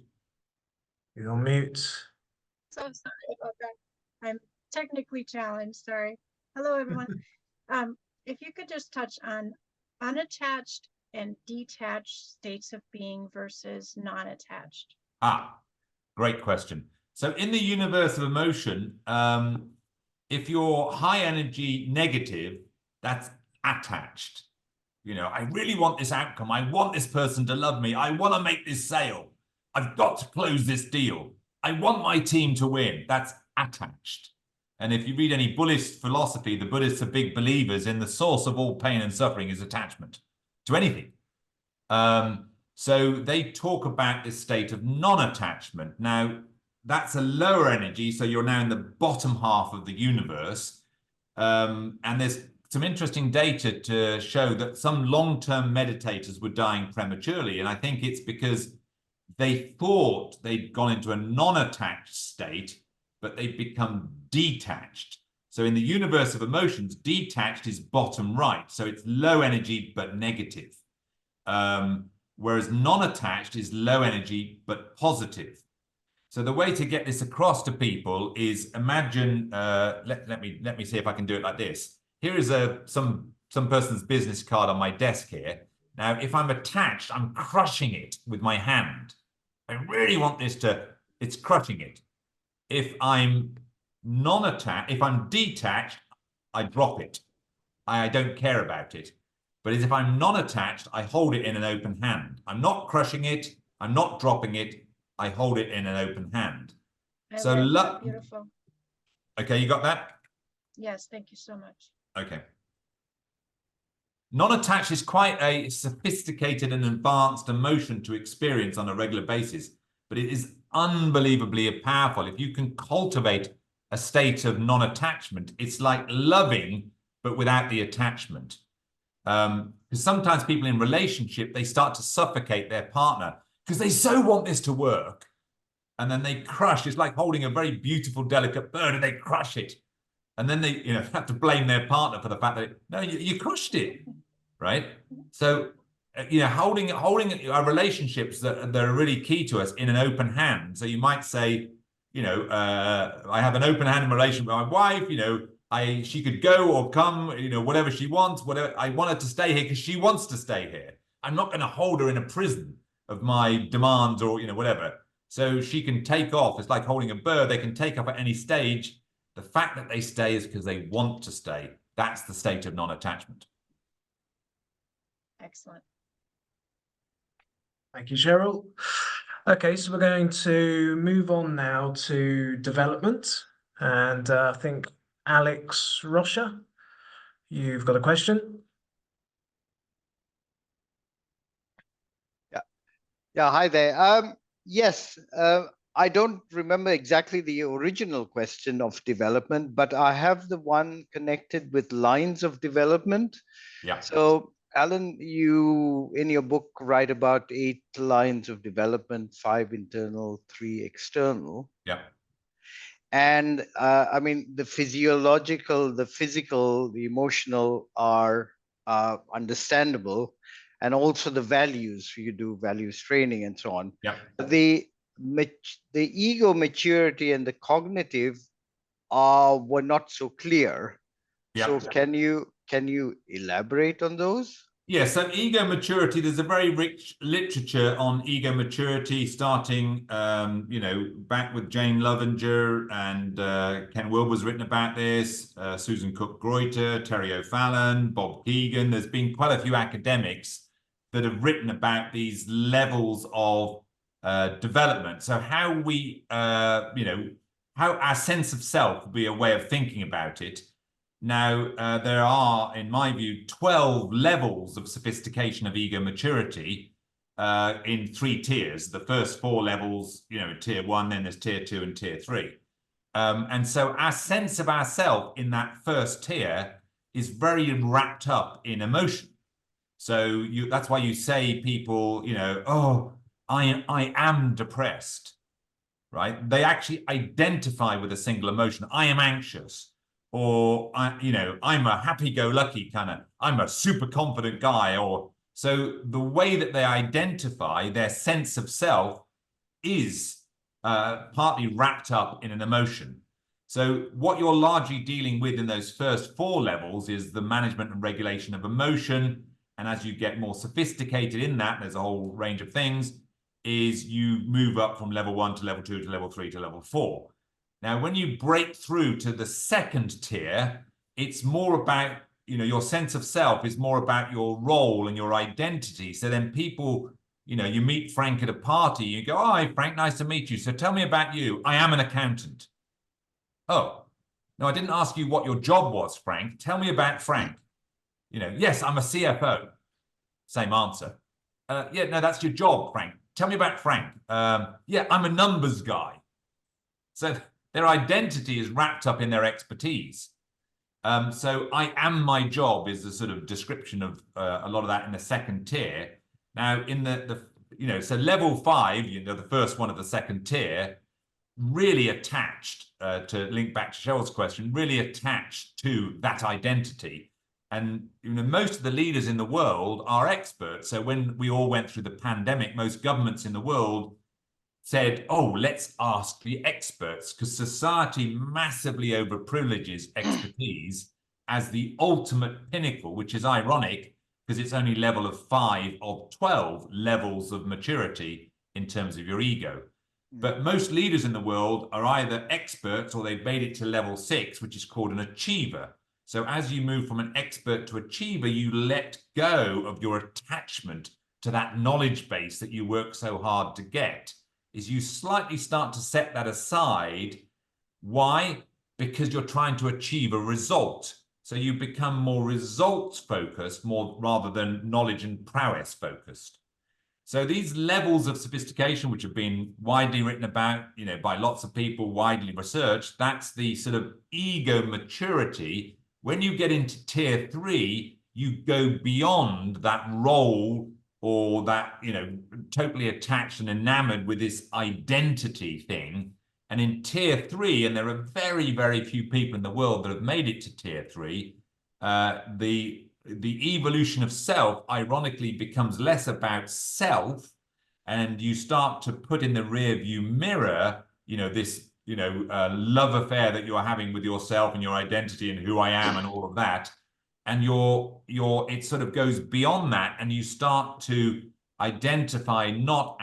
[SPEAKER 1] You're on mute.
[SPEAKER 10] So sorry about that. I'm technically challenged. Sorry. Hello, everyone. If you could just touch on unattached and detached states of being versus non-attached.
[SPEAKER 2] Great question. So in the universe of emotion, if you're high energy negative, that's attached. I really want this outcome. I want this person to love me. I want to make this sale. I've got to close this deal. I want my team to win. That's attached. And if you read any Buddhist philosophy, the Buddhists are big believers in the source of all pain and suffering is attachment to anything. So they talk about this state of non-attachment. Now, that's a lower energy, so you're now in the bottom half of the universe. And there's some interesting data to show that some long-term meditators were dying prematurely. And I think it's because they thought they'd gone into a non-attached state, but they've become detached. So in the universe of emotions, detached is bottom right. So it's low energy, but negative. Whereas non-attached is low energy, but positive. So the way to get this across to people is imagine, let me see if I can do it like this. Here is some person's business card on my desk here. Now, if I'm attached, I'm crushing it with my hand. I really want this it's crushing it. If I'm non-attached, if I'm detached, I drop it. I don't care about it. But if I'm non-attached, I hold it in an open hand. I'm not crushing it. I'm not dropping it. I hold it in an open hand. So
[SPEAKER 10] beautiful.
[SPEAKER 2] Okay, you got that?
[SPEAKER 10] Yes, thank you so much.
[SPEAKER 2] Okay. Non-attached is quite a sophisticated and advanced emotion to experience on a regular basis, but it is unbelievably powerful. If you can cultivate a state of non-attachment, it's like loving, but without the attachment. Because sometimes people in relationship, they start to suffocate their partner because they so want this to work. And then they crush. It's like holding a very beautiful, delicate bird and they crush it. And then they, have to blame their partner for the fact that, no, you crushed it, right? So, holding our relationships that are really key to us in an open hand. So you might say, I have an open hand in relation with my wife, she could go or come, whatever she wants, whatever. I want her to stay here because she wants to stay here. I'm not going to hold her in a prison of my demands or, whatever. So she can take off. It's like holding a bird. They can take off at any stage. The fact that they stay is because they want to stay. That's the state of non-attachment.
[SPEAKER 10] Excellent.
[SPEAKER 1] Thank you, Cheryl. Okay, so we're going to move on now to development. And I think Alex Rocha, you've got a question.
[SPEAKER 11] Yeah, hi there. Yes, I don't remember exactly the original question of development, but I have the one connected with lines of development.
[SPEAKER 2] Yeah.
[SPEAKER 11] So, Alan, you in your book write about 8 lines of development, 5 internal, 3 external.
[SPEAKER 2] Yeah.
[SPEAKER 11] And I mean, the physiological, the physical, the emotional are understandable, and also the values. You do values training and so on.
[SPEAKER 2] Yeah.
[SPEAKER 11] The ego maturity and the cognitive were not so clear.
[SPEAKER 2] Yeah.
[SPEAKER 11] So can you elaborate on those?
[SPEAKER 2] Yeah, so ego maturity, there's a very rich literature on ego maturity starting, back with Jane Lovinger and Ken Wilber's written about this, Susan Cook-Greuter, Terry O'Fallon, Bob Keegan. There's been quite a few academics that have written about these levels of development. So how we, how our sense of self will be a way of thinking about it. Now, there are, in my view, 12 levels of sophistication of ego maturity in 3 tiers. The first 4 levels, tier 1, then there's tier 2 and tier 3. And so our sense of ourself in that first tier is very wrapped up in emotion. So that's why you say people, oh, I am depressed, right? They actually identify with a single emotion. I am anxious. Or, I'm a happy-go-lucky I'm a super confident guy. Or so the way that they identify their sense of self is partly wrapped up in an emotion. So what you're largely dealing with in those first 4 levels is the management and regulation of emotion. And as you get more sophisticated in that, there's a whole range of things, is you move up from level 1 to level 2 to level 3 to level 4. Now, when you break through to the second tier, it's more about, your sense of self is more about your role and your identity. So then people, you meet Frank at a party, you go, oh, hi, Frank, nice to meet you. So tell me about you. I am an accountant. Oh, no, I didn't ask you what your job was, Frank. Tell me about Frank. Yes, I'm a CFO. Same answer. Yeah, no, that's your job, Frank. Tell me about Frank. Yeah, I'm a numbers guy. So their identity is wrapped up in their expertise. So I am my job is the sort of description of a lot of that in the second tier. Now in so level 5, the first one of the second tier, really attached to link back to Cheryl's question, really attached to that identity. And most of the leaders in the world are experts. So when we all went through the pandemic, most governments in the world said, oh, let's ask the experts, because society massively overprivileges expertise as the ultimate pinnacle, which is ironic because it's only level of 5 of 12 levels of maturity in terms of your ego. But most leaders in the world are either experts or they've made it to level 6, which is called an achiever. So as you move from an expert to achiever, you let go of your attachment to that knowledge base that you work so hard to get. Is you slightly start to set that aside. Why? Because you're trying to achieve a result. So you become more results focused, more rather than knowledge and prowess focused. So these levels of sophistication, which have been widely written about, by lots of people, widely researched, that's the sort of ego maturity. When you get into tier 3, you go beyond that role or that, totally attached and enamored with this identity thing. And in tier 3, and there are very, very few people in the world that have made it to tier 3, the evolution of self, ironically, becomes less about self, and you start to put in the rear view mirror, this, love affair that you're having with yourself and your identity and who I am and all of that. And it sort of goes beyond that, and you start to identify not,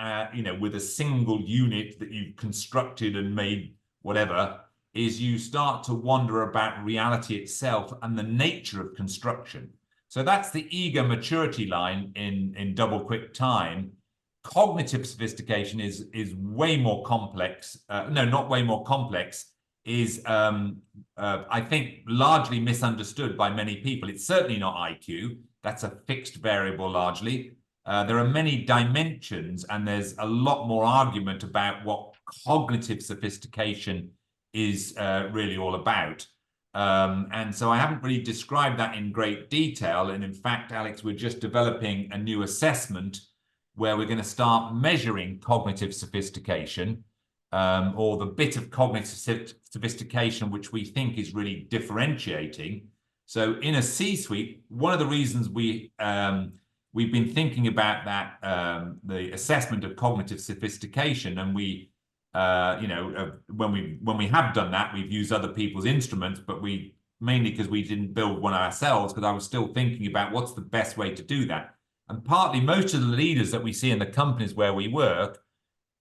[SPEAKER 2] with a single unit that you've constructed and made whatever, is you start to wonder about reality itself and the nature of construction. So that's the ego maturity line in double quick time. Cognitive sophistication is way more complex. No, not way more complex, is, I think, largely misunderstood by many people. It's certainly not IQ. That's a fixed variable largely. There are many dimensions, and there's a lot more argument about what cognitive sophistication is really all about. And so I haven't really described that in great detail. And in fact, Alex, we're just developing a new assessment where we're going to start measuring cognitive sophistication, or the bit of cognitive sophistication which we think is really differentiating. So in a C-suite, one of the reasons we've been thinking about that, the assessment of cognitive sophistication, and we when we have done that, we've used other people's instruments, but mainly because we didn't build one ourselves, because I was still thinking about what's the best way to do that. And partly, most of the leaders that we see in the companies where we work,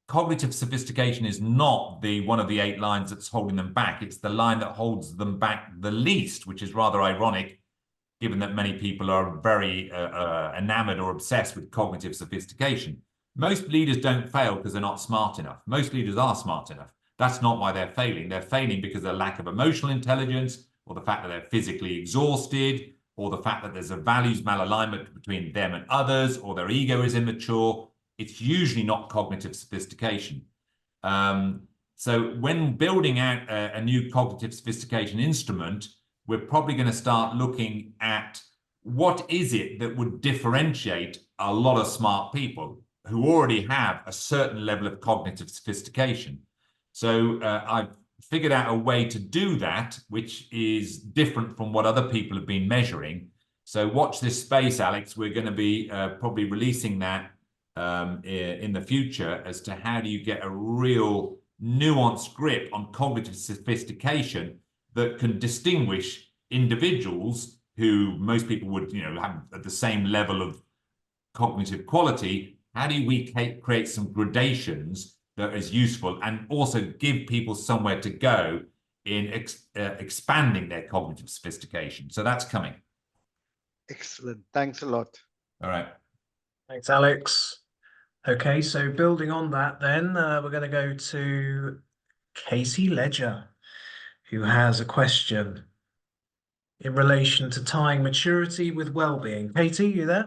[SPEAKER 2] cognitive sophistication is not one of the 8 lines that's holding them back. It's the line that holds them back the least, which is rather ironic, given that many people are very enamored or obsessed with cognitive sophistication. Most leaders don't fail because they're not smart enough. Most leaders are smart enough. That's not why they're failing. They're failing because of lack of emotional intelligence, or the fact that they're physically exhausted, or the fact that there's a values malalignment between them and others, or their ego is immature. It's usually not cognitive sophistication. So when building out a new cognitive sophistication instrument, we're probably going to start looking at what is it that would differentiate a lot of smart people who already have a certain level of cognitive sophistication. So I've figured out a way to do that, which is different from what other people have been measuring. So watch this space, Alex. We're going to be probably releasing that in the future as to how do you get a real nuanced grip on cognitive sophistication that can distinguish individuals who most people would, have at the same level of cognitive quality. How do we create some gradations that is useful, and also give people somewhere to go in expanding their cognitive sophistication? So that's coming.
[SPEAKER 11] Excellent. Thanks a lot.
[SPEAKER 2] All right.
[SPEAKER 1] Thanks, Alex. Okay, so building on that then, we're going to go to Katie Ledger, who has a question in relation to tying maturity with well-being. Katie, you there?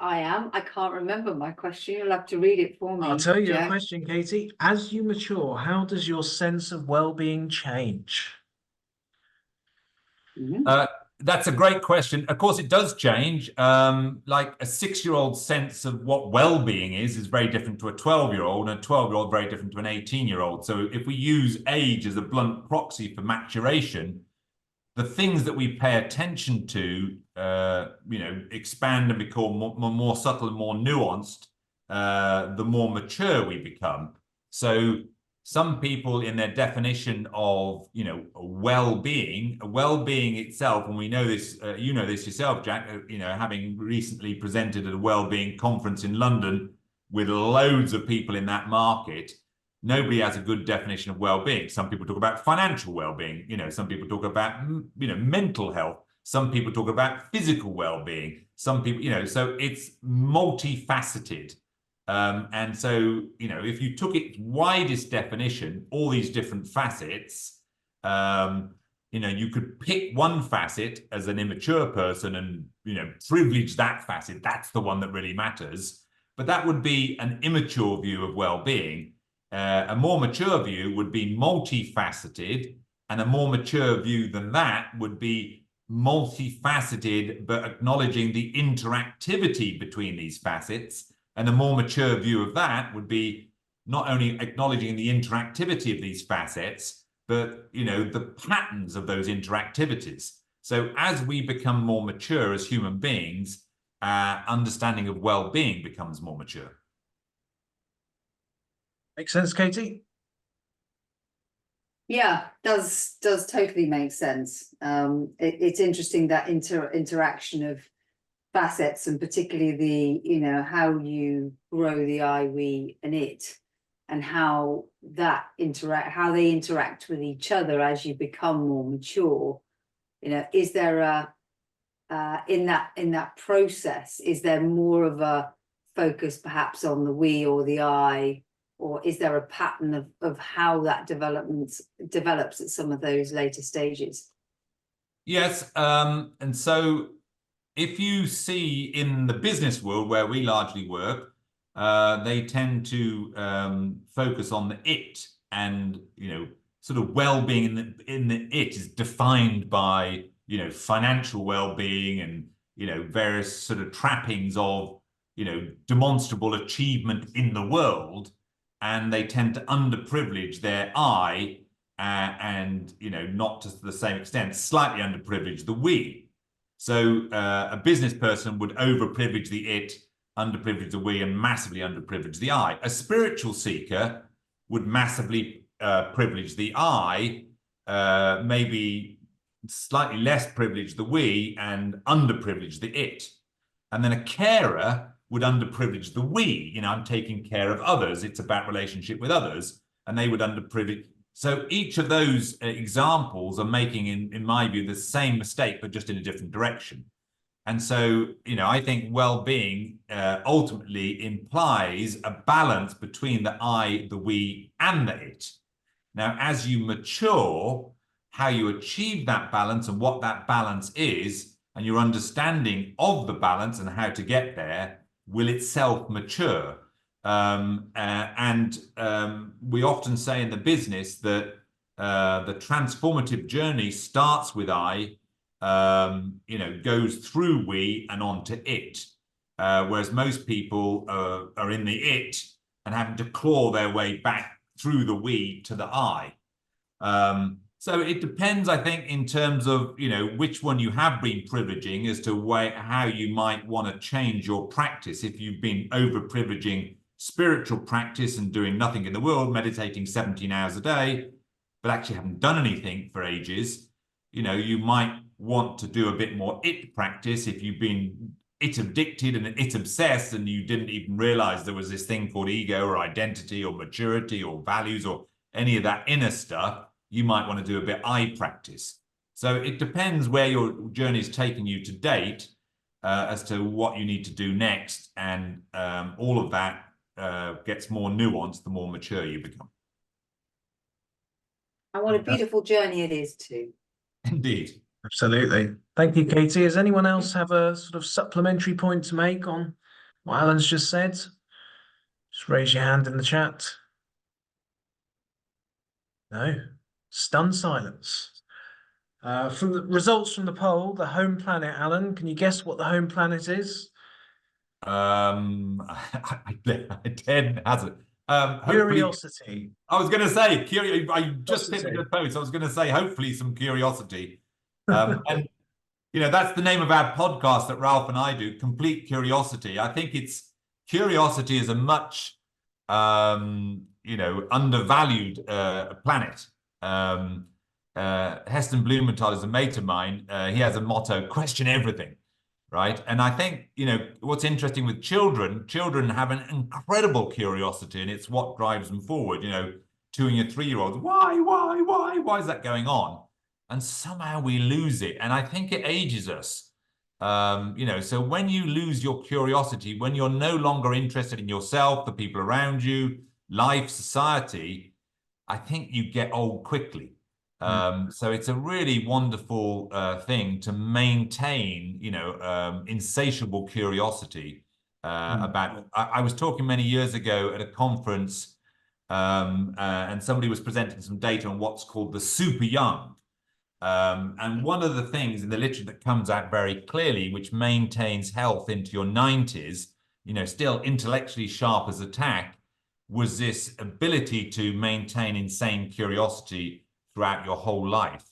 [SPEAKER 12] I am. I can't remember my question. You'll have to read it for me.
[SPEAKER 1] I'll tell you
[SPEAKER 12] Jeff.
[SPEAKER 1] a question, Katie. As you mature, how does your sense of well-being change?
[SPEAKER 2] That's a great question. Of course, it does change. Like a 6-year-old sense of what well-being is very different to a 12-year-old, and a 12-year-old very different to an 18-year-old. So if we use age as a blunt proxy for maturation, the things that we pay attention to, expand and become more subtle and more nuanced, the more mature we become. So some people, in their definition of, well-being itself, and we know this, you know this yourself, Jack, having recently presented at a well-being conference in London with loads of people in that market, nobody has a good definition of well-being. Some people talk about financial well-being. Some people talk about, mental health. Some people talk about physical well-being. Some people, so it's multifaceted. And so, if you took its widest definition, all these different facets, You know, you could pick one facet as an immature person and, you know, privilege that facet. That's the one that really matters. But that would be an immature view of well-being. A more mature view would be multifaceted, and a more mature view than that would be multifaceted, but acknowledging the interactivity between these facets. And a more mature view of that would be not only acknowledging the interactivity of these facets, but, you know, the patterns of those interactivities. So as we become more mature as human beings, understanding of well-being becomes more mature.
[SPEAKER 1] Makes sense, Katie?
[SPEAKER 12] Yeah, does totally make sense. It's interesting that interaction of facets, and particularly the, you know, how you grow the I, we, and it, and how they interact with each other as you become more mature. You know, is there a in that process, is there more of a focus perhaps on the we or the I, or is there a pattern of how that develops at some of those later stages?
[SPEAKER 2] Yes, and so if you see in the business world where we largely work, they tend to focus on the it, and, you know, sort of well-being in the it is defined by, you know, financial well-being and, you know, various sort of trappings of, you know, demonstrable achievement in the world, and they tend to underprivilege their I, and, you know, not to the same extent, slightly underprivilege the we. So a business person would overprivilege the it, underprivilege the we, and massively underprivilege the I. A spiritual seeker would massively privilege the I, maybe slightly less privilege the we, and underprivilege the it. And then a carer would underprivilege the we. You know, I'm taking care of others. It's about relationship with others, and they would underprivilege. So each of those examples are making, in my view, the same mistake, but just in a different direction. And so, you know, I think well-being ultimately implies a balance between the I, the we, and the it. Now, as you mature, how you achieve that balance and what that balance is, and your understanding of the balance and how to get there, will itself mature. We often say in the business that the transformative journey starts with I, you know, goes through we and on to it, whereas most people are in the it and having to claw their way back through the we to the I. So it depends, I think, in terms of, you know, which one you have been privileging as to how you might want to change your practice. If you've been over privileging spiritual practice and doing nothing in the world, meditating 17 hours a day, but actually haven't done anything for ages, you know, you might want to do a bit more it practice. If you've been it addicted and it obsessed and you didn't even realize there was this thing called ego or identity or maturity or values or any of that inner stuff, you might want to do a bit I practice. So it depends where your journey is taking you to date as to what you need to do next. And all of that gets more nuanced the more mature you become.
[SPEAKER 12] And what a beautiful journey it is too.
[SPEAKER 2] Indeed.
[SPEAKER 1] Absolutely. Thank you, Katie. Does anyone else have a sort of supplementary point to make on what Alan's just said? Just raise your hand in the chat. No. Stunned silence. From the results from the poll, the home planet, Alan, can you guess what the home planet is?
[SPEAKER 2] I did, hasn't.
[SPEAKER 1] Curiosity.
[SPEAKER 2] I was going to say, I just hit the good post. I was going to say, hopefully some curiosity. And, you know, that's the name of our podcast that Ralph and I do, Complete Curiosity. I think curiosity is a much, you know, undervalued planet. Heston Blumenthal is a mate of mine. He has a motto, question everything, right? And I think, you know, what's interesting with children have an incredible curiosity, and it's what drives them forward. You know, 2 and your 3-year-olds, why is that going on? And somehow we lose it. And I think it ages us. You know, so when you lose your curiosity, when you're no longer interested in yourself, the people around you, life, society, I think you get old quickly. So it's a really wonderful thing to maintain, insatiable curiosity about. I was talking many years ago at a conference, and somebody was presenting some data on what's called the super young. And one of the things in the literature that comes out very clearly, which maintains health into your 90s, still intellectually sharp as a tack, was this ability to maintain insane curiosity throughout your whole life.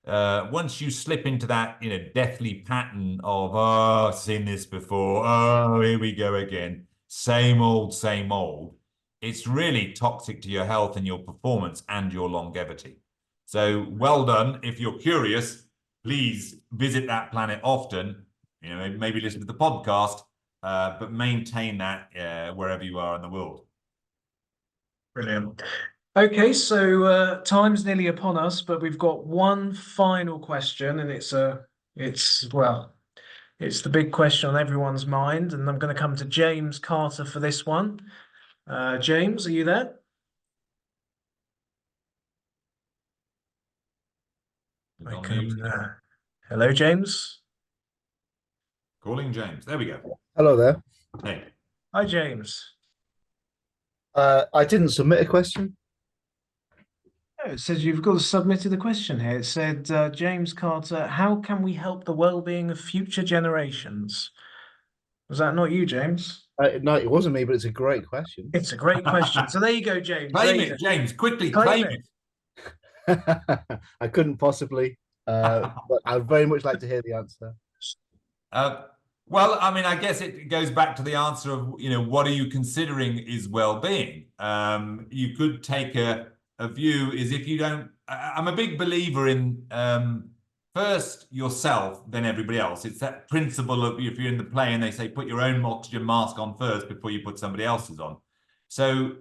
[SPEAKER 2] Once you slip into that, deathly pattern of, oh, I've seen this before, oh, here we go again, same old, it's really toxic to your health and your performance and your longevity. So well done. If you're curious, please visit that planet often, maybe listen to the podcast, but maintain that wherever you are in the world.
[SPEAKER 1] Brilliant. Okay, so time's nearly upon us, but we've got one final question, and it's the big question on everyone's mind, and I'm going to come to James Carter for this one. James, are you there? Hello, James.
[SPEAKER 2] Calling James. There we go.
[SPEAKER 13] Hello there.
[SPEAKER 2] Hey.
[SPEAKER 1] Hi, James.
[SPEAKER 13] I didn't submit a question.
[SPEAKER 1] Oh, it says you've got to submit the question here. It said, James Carter, how can we help the well-being of future generations? Was that not you, James?
[SPEAKER 13] No, it wasn't me, but it's a great question.
[SPEAKER 1] It's a great question. So there you go, James.
[SPEAKER 2] Claim it, James. Quickly claim it.
[SPEAKER 13] I couldn't possibly, but I'd very much like to hear the answer.
[SPEAKER 2] Well, I mean, I guess it goes back to the answer of, what are you considering is well-being? You could take a view is if you don't, I'm a big believer in first yourself, then everybody else. It's that principle of if you're in the plane, they say put your own oxygen mask on first before you put somebody else's on. So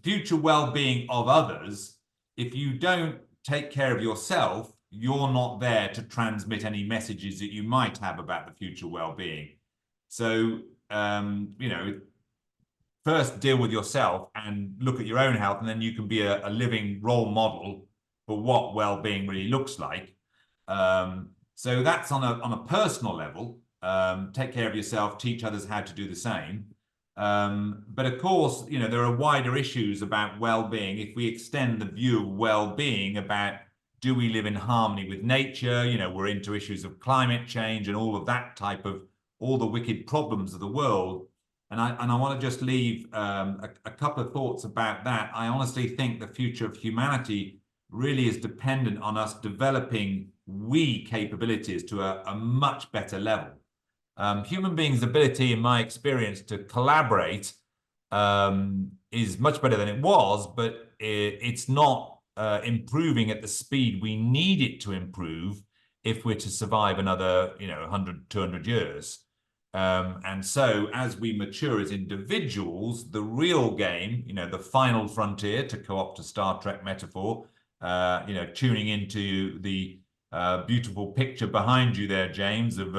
[SPEAKER 2] future well-being of others, if you don't take care of yourself, you're not there to transmit any messages that you might have about the future well-being. So, first deal with yourself and look at your own health, and then you can be a living role model for what well-being really looks like. So that's on a personal level. Take care of yourself, teach others how to do the same. But of course, there are wider issues about well-being. If we extend the view of well-being about do we live in harmony with nature? We're into issues of climate change and all of that type of all the wicked problems of the world. And I want to just leave a couple of thoughts about that. I honestly think the future of humanity really is dependent on us developing we capabilities to a much better level. Human beings' ability, in my experience, to collaborate is much better than it was, but it's not improving at the speed we need it to improve if we're to survive another 100, 200 years. And so as we mature as individuals, the real game, the final frontier, to co-opt a Star Trek metaphor, tuning into the beautiful picture behind you there, James, of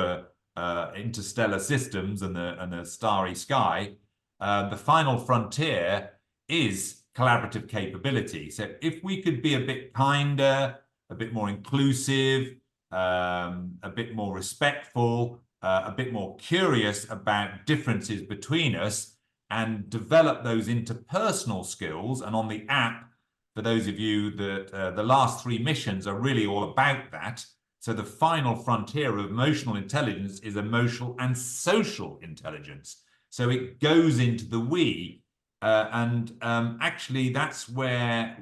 [SPEAKER 2] interstellar systems and the starry sky, the final frontier is collaborative capability. So if we could be a bit kinder, a bit more inclusive, a bit more respectful, a bit more curious about differences between us, and develop those interpersonal skills. And on the app, for those of you that the last 3 missions are really all about that. So the final frontier of emotional intelligence is emotional and social intelligence. So it goes into the we. And actually, that's where,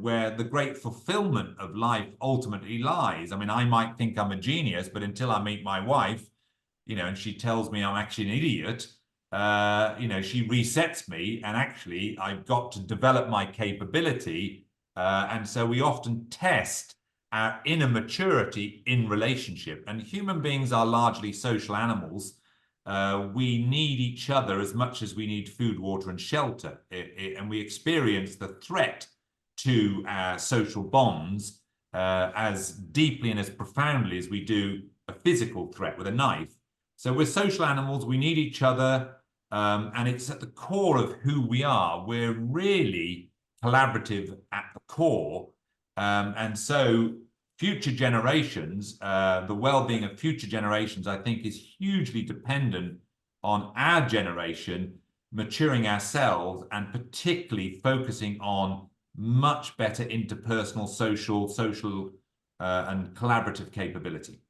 [SPEAKER 2] where the great fulfillment of life ultimately lies. I mean, I might think I'm a genius, but until I meet my wife, and she tells me I'm actually an idiot, she resets me, and actually I've got to develop my capability. And so we often test our inner maturity in relationship. And human beings are largely social animals. We need each other as much as we need food, water, and shelter. And we experience the threat to our social bonds as deeply and as profoundly as we do a physical threat with a knife. So we're social animals, we need each other, and it's at the core of who we are. We're really collaborative at the core. And so future generations, the well-being of future generations, I think, is hugely dependent on our generation maturing ourselves and particularly focusing on much better interpersonal, social and collaborative capability.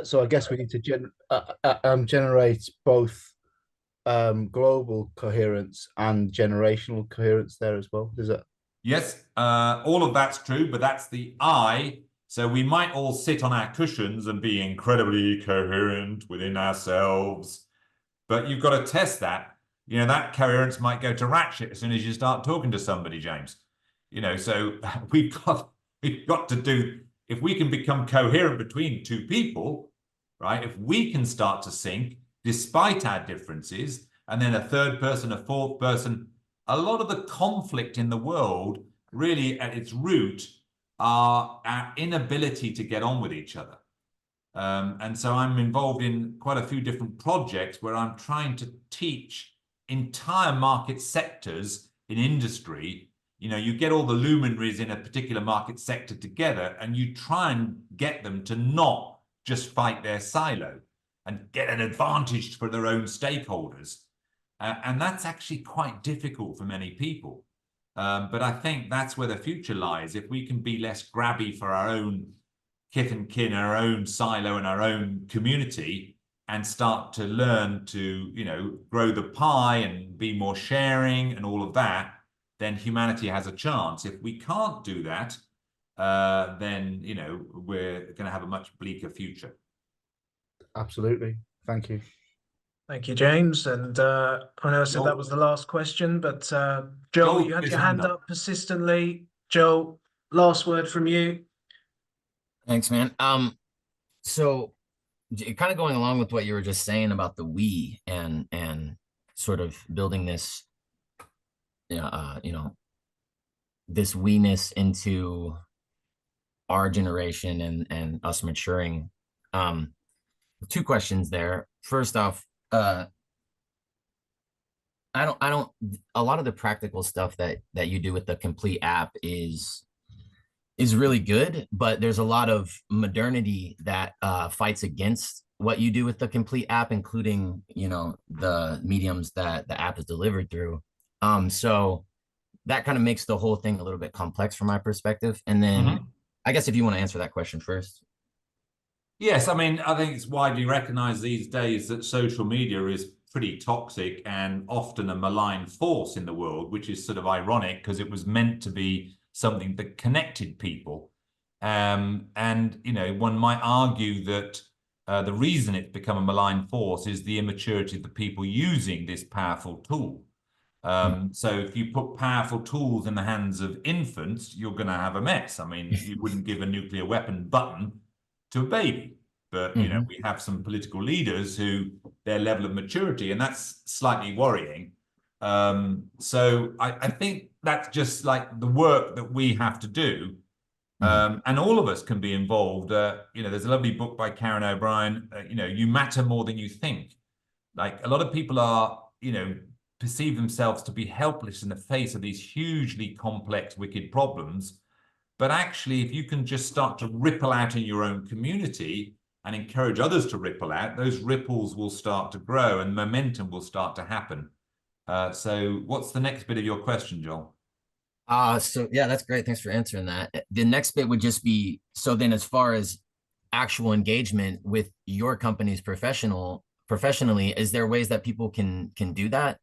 [SPEAKER 13] So I guess we need to generate both global coherence and generational coherence there as well. Is that?
[SPEAKER 2] Yes, all of that's true, but that's the I. So we might all sit on our cushions and be incredibly coherent within ourselves, but you've got to test that. You know, that coherence might go to ratchet as soon as you start talking to somebody, James. You know, so we've got to do, if we can become coherent between two people, right? If we can start to sync despite our differences, and then a third person, a fourth person, a lot of the conflict in the world really at its root are our inability to get on with each other. And so I'm involved in quite a few different projects where I'm trying to teach entire market sectors in industry. You know, you get all the luminaries in a particular market sector together and you try and get them to not just fight their silo and get an advantage for their own stakeholders. And that's actually quite difficult for many people. But I think that's where the future lies. If we can be less grabby for our own kith and kin, our own silo and our own community, and start to learn to, you know, grow the pie and be more sharing and all of that, then humanity has a chance. If we can't do that, then, you know, we're going to have a much bleaker future.
[SPEAKER 13] Absolutely. Thank you.
[SPEAKER 1] Thank you, James. And I know I said that was the last question, but Joel, you had your hand up persistently. Joel, last word from you.
[SPEAKER 7] Thanks, man. So kind of going along with what you were just saying about the we and sort of building this, you know, this we-ness into our generation and us maturing. Two questions there. First off, a lot of the practical stuff that you do with the complete app is really good, but there's a lot of modernity that fights against what you do with the complete app, including, you know, the mediums that the app is delivered through. So that kind of makes the whole thing a little bit complex from my perspective. And then I guess if you want to answer that question first.
[SPEAKER 2] Yes, I mean, I think it's widely recognized these days that social media is pretty toxic and often a malign force in the world, which is sort of ironic because it was meant to be something that connected people. And, you know, one might argue that the reason it's become a malign force is the immaturity of the people using this powerful tool. So if you put powerful tools in the hands of infants, you're going to have a mess. I mean, you wouldn't give a nuclear weapon button to a baby. But, you know, we have some political leaders who their level of maturity, and that's slightly worrying. So I think that's just like the work that we have to do. And all of us can be involved. You know, there's a lovely book by Karen O'Brien, you know, You Matter More Than You Think. Like a lot of people are, you know, perceive themselves to be helpless in the face of these hugely complex, wicked problems. But actually, if you can just start to ripple out in your own community and encourage others to ripple out, those ripples will start to grow and momentum will start to happen. So what's the next bit of your question, Joel?
[SPEAKER 7] So yeah, that's great. Thanks for answering that. The next bit would just be, so then as far as actual engagement with your company's professionally, is there ways that people can do that?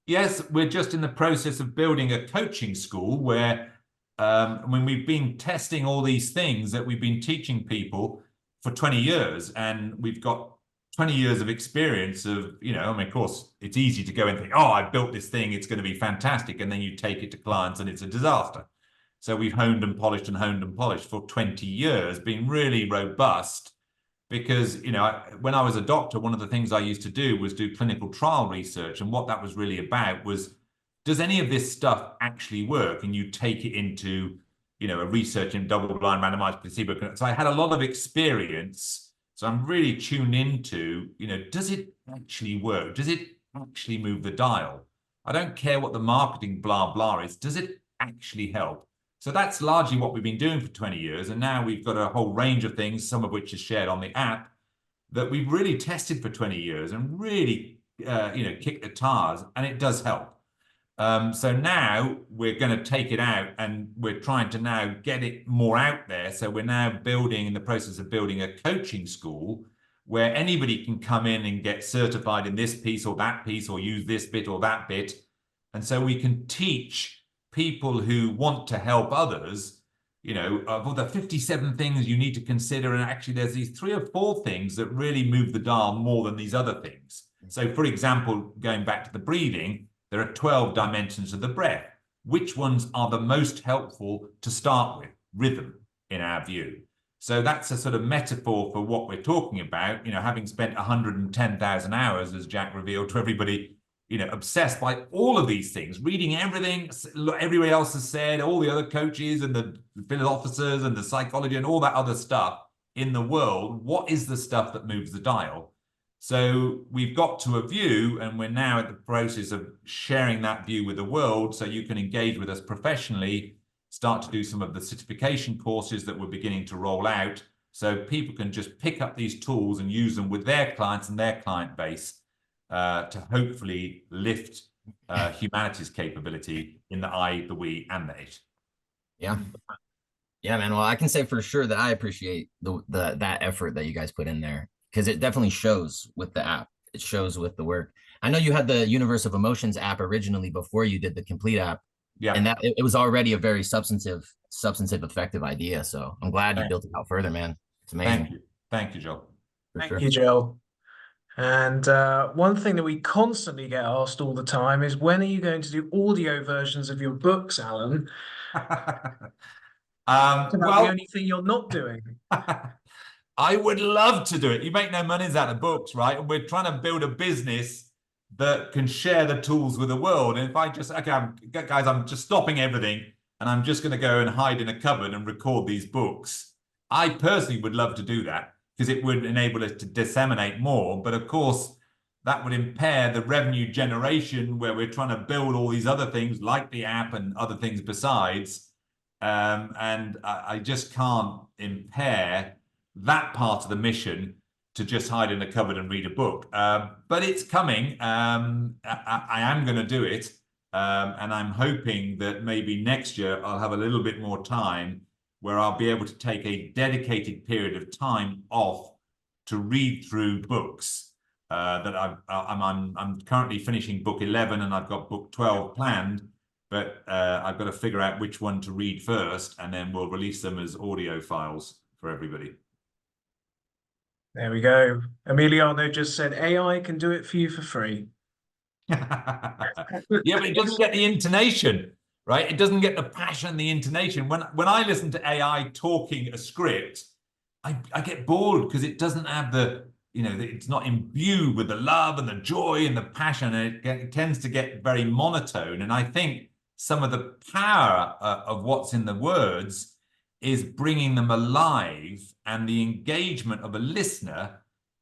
[SPEAKER 2] Yes, we're just in the process of building a coaching school where when we've been testing all these things that we've been teaching people for 20 years, and we've got 20 years of experience of, you know, I mean, of course, it's easy to go and think, oh, I built this thing, it's going to be fantastic. And then you take it to clients and it's a disaster. So we've honed and polished and honed and polished for 20 years, been really robust. Because, you know, when I was a doctor, one of the things I used to do was do clinical trial research. And what that was really about was, does any of this stuff actually work? And you take it into, you know, a research in double-blind randomized placebo. So I had a lot of experience. So I'm really tuned into, you know, does it actually work? Does it actually move the dial? I don't care what the marketing blah, blah is. Does it actually help. So that's largely what we've been doing for 20 years. And now we've got a whole range of things, some of which is shared on the app, that we've really tested for 20 years and really, kicked the tires, and it does help. So now we're going to take it out, and we're trying to now get it more out there. So we're now in the process of building a coaching school where anybody can come in and get certified in this piece or that piece, or use this bit or that bit. And so we can teach people who want to help others, of the 57 things you need to consider. And actually there's these 3 or 4 things that really move the dial more than these other things. So for example, going back to the breathing, there are 12 dimensions of the breath. Which ones are the most helpful to start with? Rhythm, in our view. So that's a sort of metaphor for what we're talking about, having spent 110,000 hours, as Jack revealed to everybody, obsessed by all of these things, reading everything everybody else has said, all the other coaches and the philosophers and the psychology and all that other stuff in the world. What is the stuff that moves the dial? So we've got to a view, and we're now at the process of sharing that view with the world, so you can engage with us professionally, start to do some of the certification courses that we're beginning to roll out, so people can just pick up these tools and use them with their clients and their client base to hopefully lift humanity's capability in the I, the we, and the it.
[SPEAKER 7] Yeah. Yeah, man. Well, I can say for sure that I appreciate that effort that you guys put in there, because it definitely shows with the app. It shows with the work. I know you had the Universe of Emotions app originally before you did the Complete app. Yeah. And that it was already a very substantive, effective idea. So I'm glad you built it out further, man. It's amazing.
[SPEAKER 2] Thank you. Thank you, Joel.
[SPEAKER 1] Thank you, Joel. And one thing that we constantly get asked all the time is, when are you going to do audio versions of your books, Alan? Well, the only thing you're not doing.
[SPEAKER 2] I would love to do it. You make no monies out of books, right? And we're trying to build a business that can share the tools with the world. And if I just, guys, I'm just stopping everything, and I'm just going to go and hide in a cupboard and record these books. I personally would love to do that, because it would enable us to disseminate more. But of course, that would impair the revenue generation, where we're trying to build all these other things like the app and other things besides. And I just can't impair that part of the mission to just hide in a cupboard and read a book. But it's coming. I am going to do it. And I'm hoping that maybe next year I'll have a little bit more time where I'll be able to take a dedicated period of time off to read through books. I'm currently finishing book 11, and I've got book 12 planned, but I've got to figure out which one to read first, and then we'll release them as audio files for everybody.
[SPEAKER 1] There we go. Emiliano just said AI can do it for you for free.
[SPEAKER 2] Yeah, but it doesn't get the intonation, right? It doesn't get the passion, the intonation. When I listen to AI talking a script, I get bored, because it doesn't have the, it's not imbued with the love and the joy and the passion, and it tends to get very monotone. And I think some of the power of what's in the words is bringing them alive, and the engagement of a listener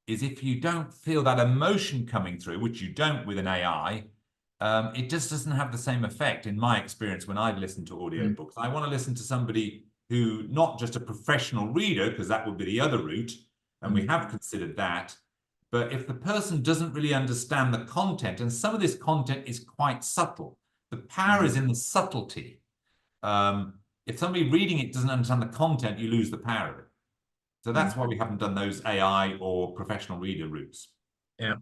[SPEAKER 2] is, if you don't feel that emotion coming through, which you don't with an AI, it just doesn't have the same effect, in my experience, when I listen to audiobooks. I want to listen to somebody who, not just a professional reader, because that would be the other route, and we have considered that, but if the person doesn't really understand the content, and some of this content is quite subtle, the power is in the subtlety. If somebody reading it doesn't understand the content, you lose the power of it. So that's why we haven't done those AI or professional reader routes.
[SPEAKER 1] Yeah.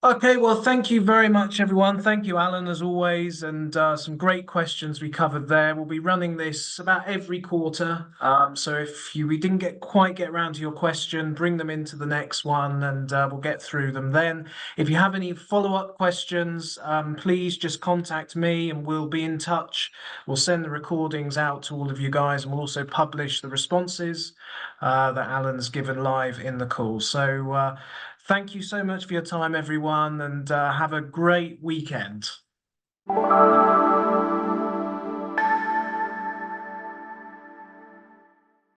[SPEAKER 1] Okay, well, thank you very much, everyone. Thank you, Alan, as always, and some great questions we covered there. We'll be running this about every quarter. So if we didn't quite get around to your question, bring them into the next one, and we'll get through them then. If you have any follow-up questions, please just contact me and we'll be in touch. We'll send the recordings out to all of you guys, and we'll also publish the responses that Alan's given live in the call. So thank you so much for your time, everyone, and have a great weekend.